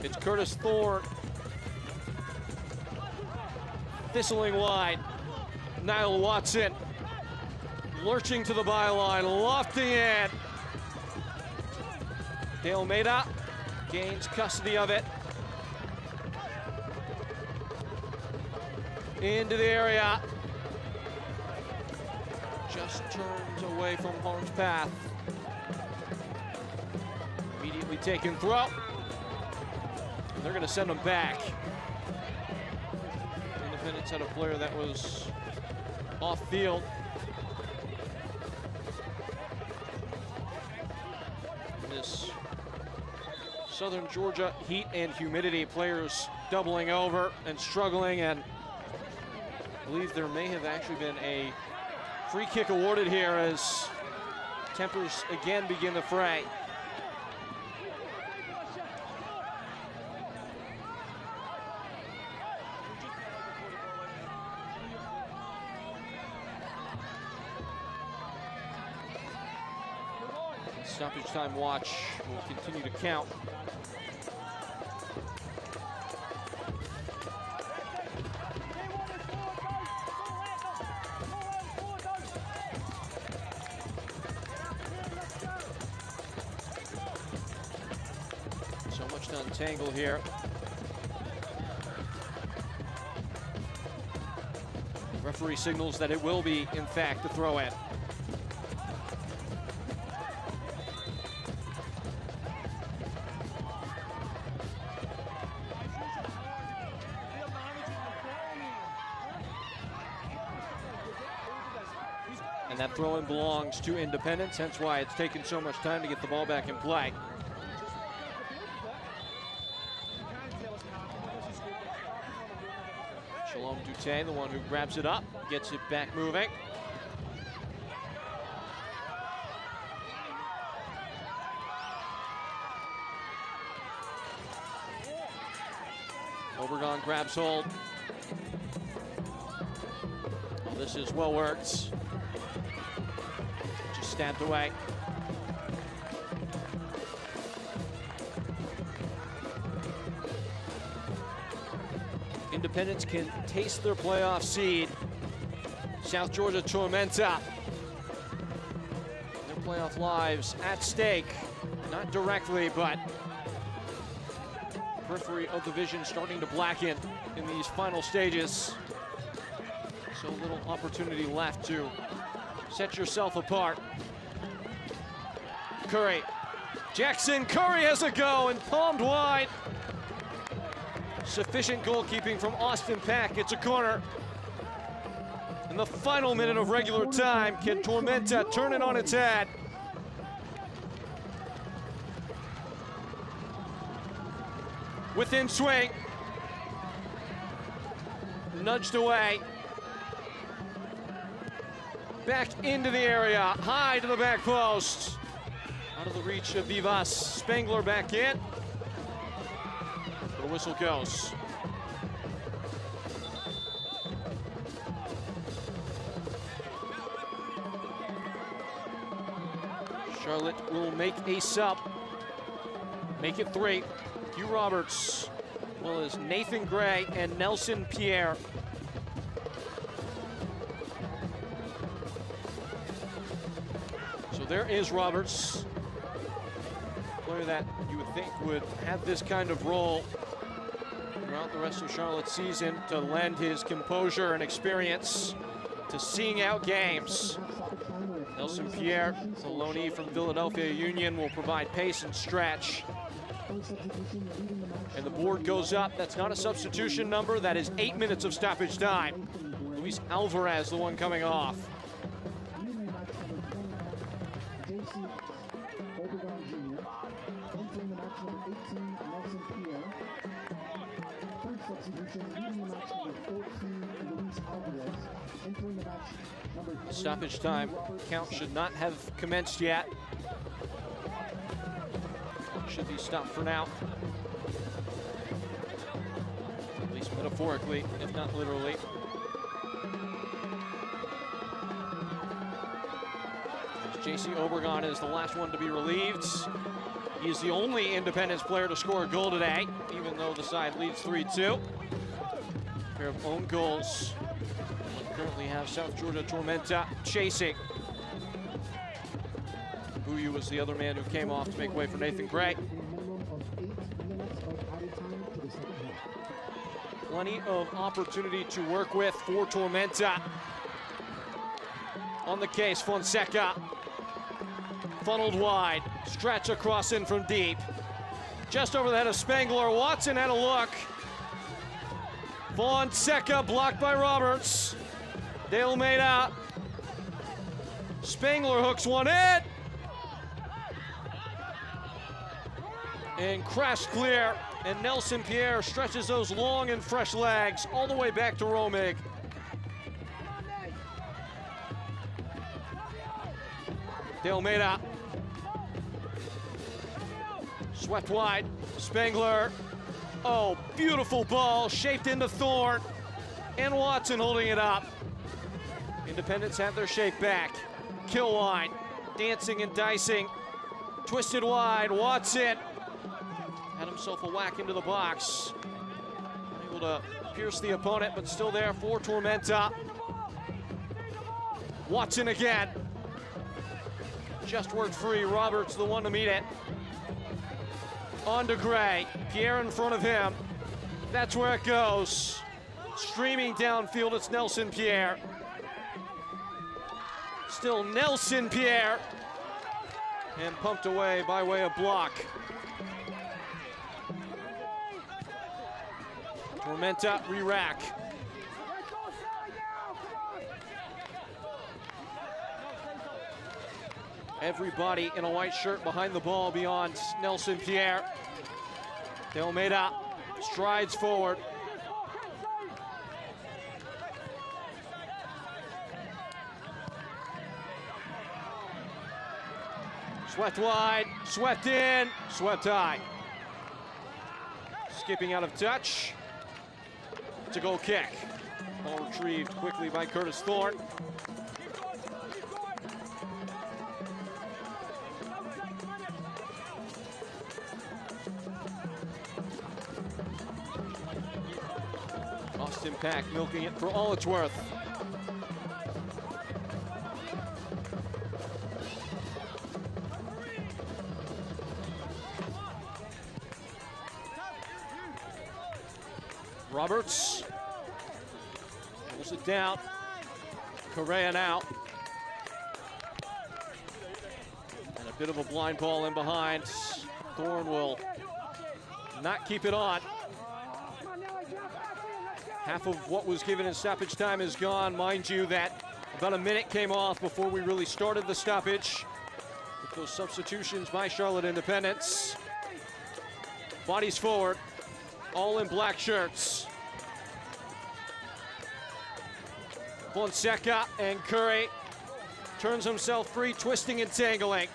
It's Curtis Thorne. Thistling wide. Niall Watson. Lurching to the byline, lofting in. De Almeida gains custody of it. Into the area. Just turns away from harm's path. Immediately taken throw. They're going to send him back. Independence had a player that was off field. This Southern Georgia heat and humidity, players doubling over and struggling, and I believe there may have actually been a free kick awarded here as tempers again begin to fray. Stoppage time watch will continue to count. So much to untangle here. The referee signals that it will be, in fact, a throw-in. And that throw-in belongs to Independence, hence why it's taken so much time to get the ball back in play. Shalom Dute, the one who grabs it up, gets it back moving. Obregon grabs hold. This is well worked. Just stabbed away. Independence can taste their playoff seed. South Georgia Tormenta. They're playoff lives at stake. Not directly, but periphery of the vision starting to blacken in these final stages. So little opportunity left to set yourself apart. Curry. Jackson Curry has a go and palmed wide. Sufficient goalkeeping from Austin Pack. It's a corner. In the final minute of regular time, can Tormenta turn it on its head? Within swing. Nudged away. Back into the area, high to the back post. Out of the reach of Vivas. Spangler back in. The whistle goes. Charlotte will make a sub. Make it 3. Hugh Roberts, as well as Nathan Gray and Nelson Pierre. So there is Roberts. Player that you would think would have this kind of role throughout the rest of Charlotte's season to lend his composure and experience to seeing out games. Nelson Pierre, the loanee from Philadelphia Union, will provide pace and stretch. And the board goes up. That's not a substitution number. That is 8 minutes of stoppage time. Luis Alvarez, the one coming off. The stoppage time count should not have commenced yet. Should be stopped for now. At least metaphorically, if not literally. JC Obregon is the last one to be relieved. He is the only Independence player to score a goal today, even though the side leads 3-2. A pair of own goals. Currently have South Georgia Tormenta chasing. Buyu was the other man who came off to make way for Nathan Gray. Plenty of opportunity to work with for Tormenta. On the case, Fonseca. Funneled wide, stretch across in from deep. Just over the head of Spangler. Watson had a look. Fonseca blocked by Roberts. De Almeida. Spangler hooks one in. And crashed clear. And Nelson Pierre stretches those long and fresh legs all the way back to Romig. De Almeida. Swept wide. Spangler. Oh, beautiful ball shaped into Thorne. And Watson holding it up. Independents have their shape back. Kilwine dancing and dicing. Twisted wide. Watson had himself a whack into the box. Able to pierce the opponent, but still there for Tormenta. Watson again. Just worked free. Roberts the one to meet it. On to Gray. Pierre in front of him. That's where it goes. Streaming downfield, it's Nelson Pierre. Still Nelson Pierre. And pumped away by way of block. Tormenta re-rack. Everybody in a white shirt behind the ball beyond Nelson Pierre. De Almeida strides forward. Swept wide, swept in, swept high. Skipping out of touch. It's a goal kick. Ball retrieved quickly by Curtis Thorne. Austin Pack milking it for all it's worth. Roberts pulls it down. Correa now. And a bit of a blind ball in behind. Thorne will not keep it on. Half of what was given in stoppage time is gone. Mind you that about a minute came off before we really started the stoppage. With those substitutions by Charlotte Independence. Bodies forward, all in black shirts. Fonseca and Curry turns himself free, twisting and tangling.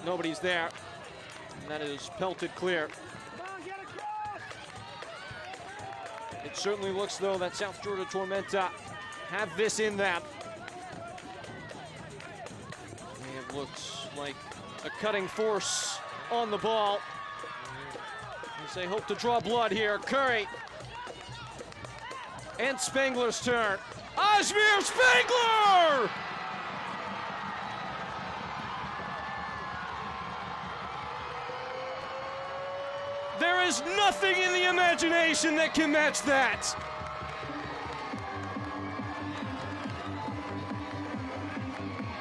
Nobody's there, and that is pelted clear. It certainly looks though that South Georgia Tormenta have this in them. It looks like a cutting force on the ball as they hope to draw blood here. Curry and Spangler's turn. Osmir Spangler! There is nothing in the imagination that can match that.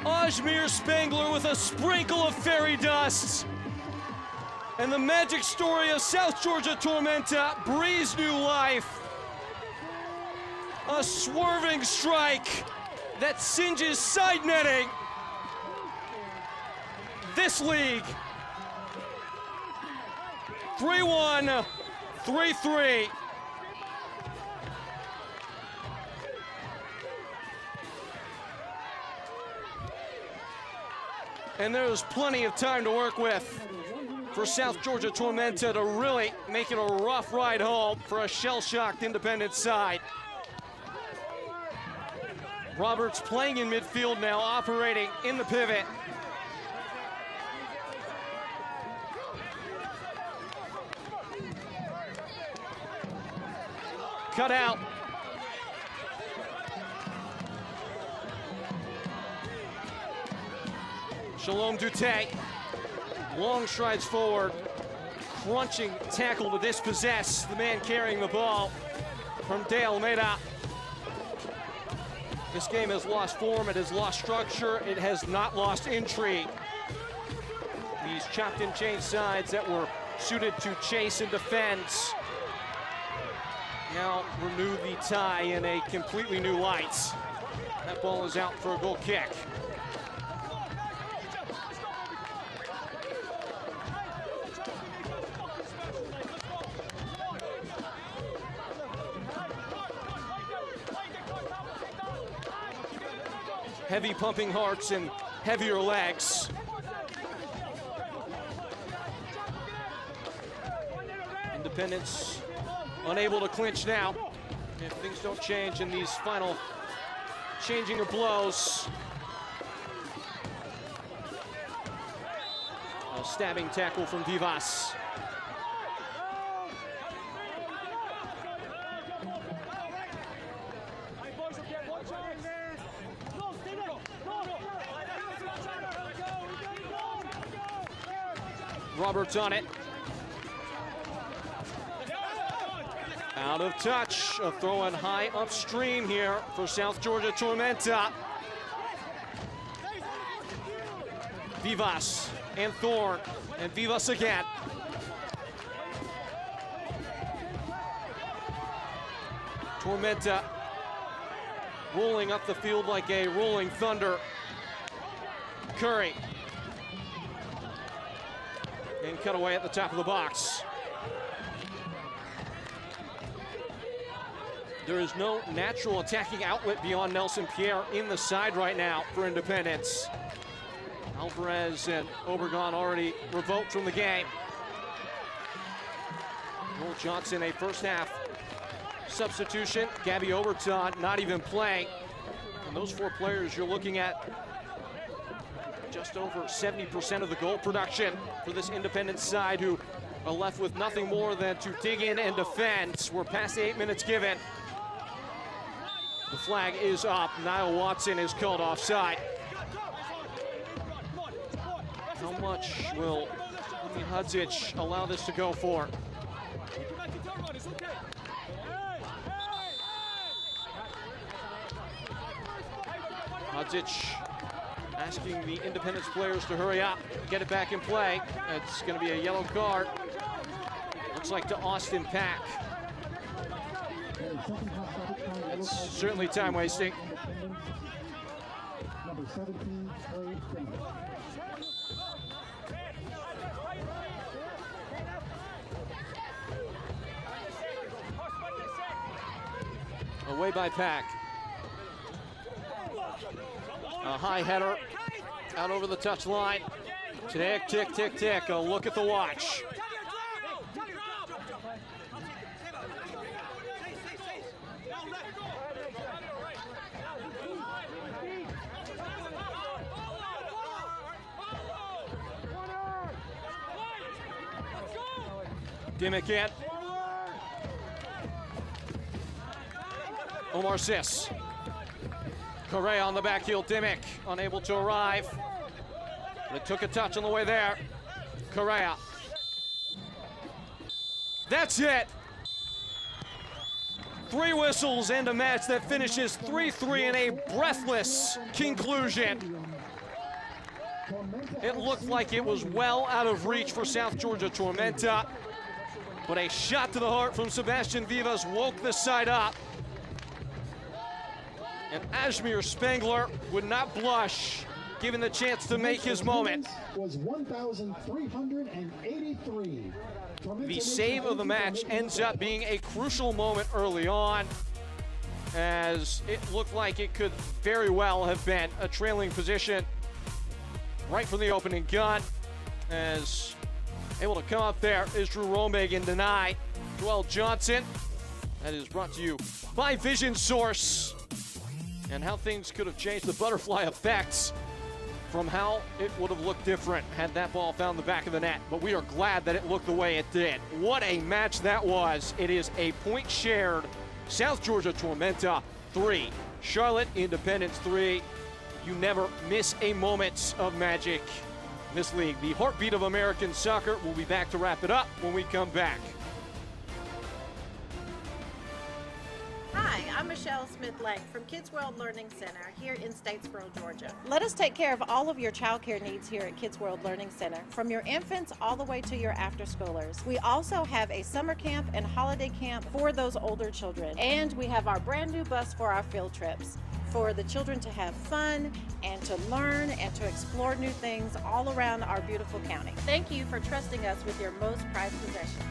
Osmir Spangler with a sprinkle of fairy dust. And the magic story of South Georgia Tormenta breathes new life. A swerving strike that singes side netting. This league, 3-1, 3-3. And there's plenty of time to work with for South Georgia Tormenta to really make it a rough ride home for a shell-shocked Independent side. Roberts playing in midfield now, operating in the pivot. Cut out. Shalom Dute, long strides forward, crunching tackle to dispossess the man carrying the ball from De Almeida. This game has lost form, it has lost structure, it has not lost intrigue. These chopped and changed sides that were suited to chase and defend now renew the tie in a completely new light. That ball is out for a goal kick. Heavy pumping hearts and heavier legs. Independence unable to clinch now. If things don't change in these final changing of blows. A stabbing tackle from Vivas. Roberts on it. Out of touch, a throw in high upstream here for South Georgia Tormenta. Vivas and Thorne, and Vivas again. Tormenta rolling up the field like a rolling thunder. Curry. And cut away at the top of the box. There is no natural attacking outlet beyond Nelson Pierre in the side right now for Independence. Alvarez and Obregon already revoked from the game. Noel Johnson, a first half substitution. Gabby Overton not even playing. And those four players you're looking at just over 70% of the goal production for this Independent side, who are left with nothing more than to dig in and defend. We're past the 8 minutes given. The flag is up. Niall Watson is called offside. How much will Hudzic allow this to go for? Doncic asking the Independence players to hurry up, get it back in play. It's going to be a yellow card. Looks like to Austin Pack. That's certainly time wasting. Number 17, Trey Finley. Away by Pack. A high header out over the touchline. Tick, tick, tick, tick. A look at the watch. Dimmick in. Omar Sis. Correa on the back heel. Dimmick unable to arrive. But it took a touch on the way there. Correa. That's it. 3 whistles and a match that finishes 3-3 in a breathless conclusion. It looked like it was well out of reach for South Georgia Tormenta, but a shot to the heart from Sebastian Vivas woke the side up. And Ashmir Spangler would not blush given the chance to make his moment. Was 1,383. The save of the match ends up being a crucial moment early on, as it looked like it could very well have been a trailing position right from the opening gun. As able to come up there is Drew Romig and deny Joel Johnson. That is brought to you by Vision Source, and how things could have changed, the butterfly effects from how it would have looked different had that ball found the back of the net. But we are glad that it looked the way it did. What a match that was. It is a point shared. South Georgia Tormenta 3, Charlotte Independence 3. You never miss a moment of magic in this league. The heartbeat of American soccer. We'll be back to wrap it up when we come back. Hi, I'm Michelle Smith-Lang from Kids World Learning Center here in Statesboro, Georgia. Let us take care of all of your child care needs here at Kids World Learning Center, from your infants all the way to your after-schoolers. We also have a summer camp and holiday camp for those older children. And we have our brand new bus for our field trips, for the children to have fun and to learn and to explore new things all around our beautiful county. Thank you for trusting us with your most prized possessions.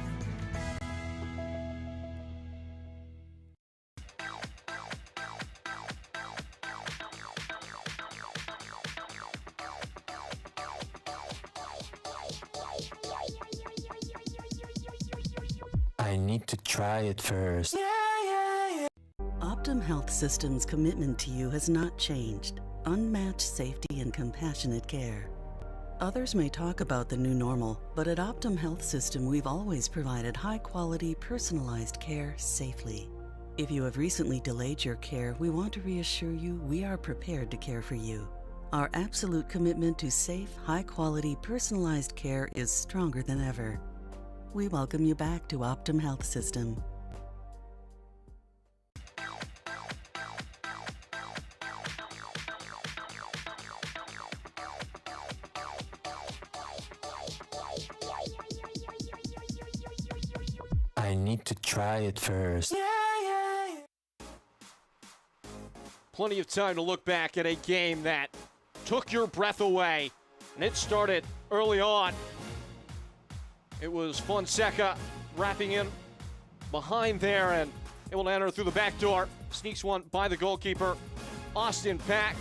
I need to try it first. Optum Health System's commitment to you has not changed. Unmatched safety and compassionate care. Others may talk about the new normal, but at Optum Health System we've always provided high-quality, personalized care safely. If you have recently delayed your care, we want to reassure you we are prepared to care for you. Our absolute commitment to safe, high-quality, personalized care is stronger than ever. We welcome you back to Optum Health System. I need to try it first. Plenty of time to look back at a game that took your breath away, and it started early on. It was Fonseca wrapping in behind there and able to enter through the back door. Sneaks one by the goalkeeper. Austin Pack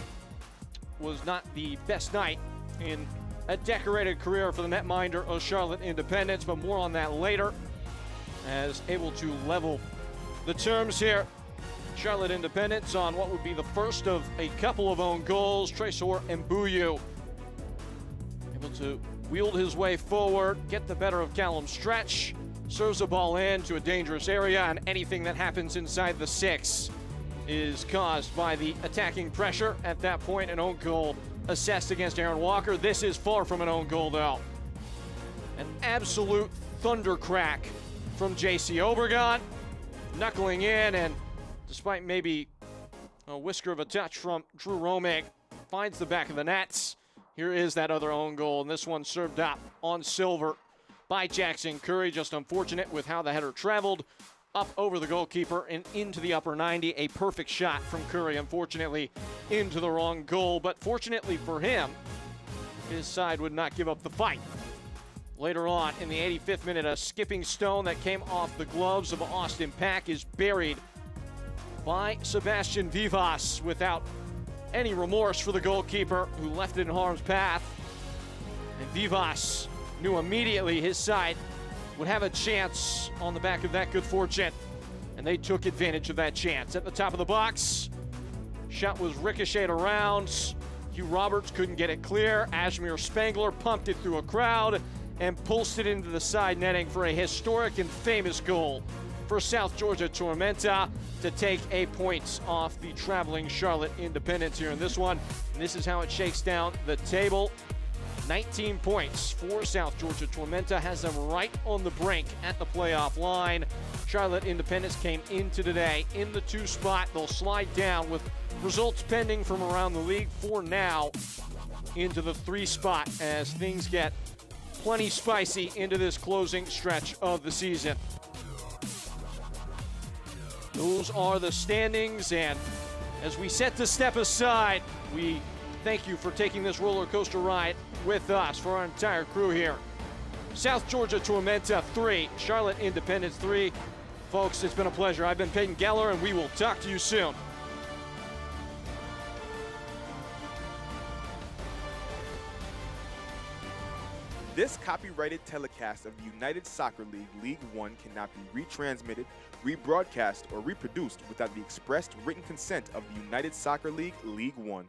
was not the best night in a decorated career for the netminder of Charlotte Independence, but more on that later, as able to level the terms here. Charlotte Independence on what would be the first of a couple of own goals. Tresor Mbuyu able to wield his way forward, get the better of Callum Stretch, serves the ball in to a dangerous area, and anything that happens inside the 6 is caused by the attacking pressure. At that point, an own goal assessed against Aaron Walker. This is far from an own goal, though. An absolute thunder crack from J.C. Obregon, knuckling in, and despite maybe a whisker of a touch from Drew Romig, finds the back of the nets. Here is that other own goal, and this one served up on silver by Jackson Curry. Just unfortunate with how the header traveled up over the goalkeeper and into the upper 90. A perfect shot from Curry, unfortunately, into the wrong goal. But fortunately for him, his side would not give up the fight. Later on, in the 85th minute, a skipping stone that came off the gloves of Austin Pack is buried by Sebastian Vivas without any remorse for the goalkeeper who left it in harm's path. And Vivas knew immediately his side would have a chance on the back of that good fortune, and they took advantage of that chance. At the top of the box, shot was ricocheted around. Hugh Roberts couldn't get it clear. Ashmere Spangler pumped it through a crowd and pulsed it into the side netting for a historic and famous goal for South Georgia Tormenta to take a point off the traveling Charlotte Independence here in this one. And this is how it shakes down the table. 19 points for South Georgia Tormenta, has them right on the brink at the playoff line. Charlotte Independence came into today in the 2 spot. They'll slide down with results pending from around the league for now into the 3 spot as things get plenty spicy into this closing stretch of the season. Those are the standings, and as we set to step aside, we thank you for taking this roller coaster ride with us, for our entire crew here. South Georgia Tormenta 3, Charlotte Independence 3. Folks, it's been a pleasure. I've been Peyton Geller, and we will talk to you soon. This copyrighted telecast of the United Soccer League League One cannot be retransmitted, rebroadcast, or reproduced without the expressed written consent of the United Soccer League League One.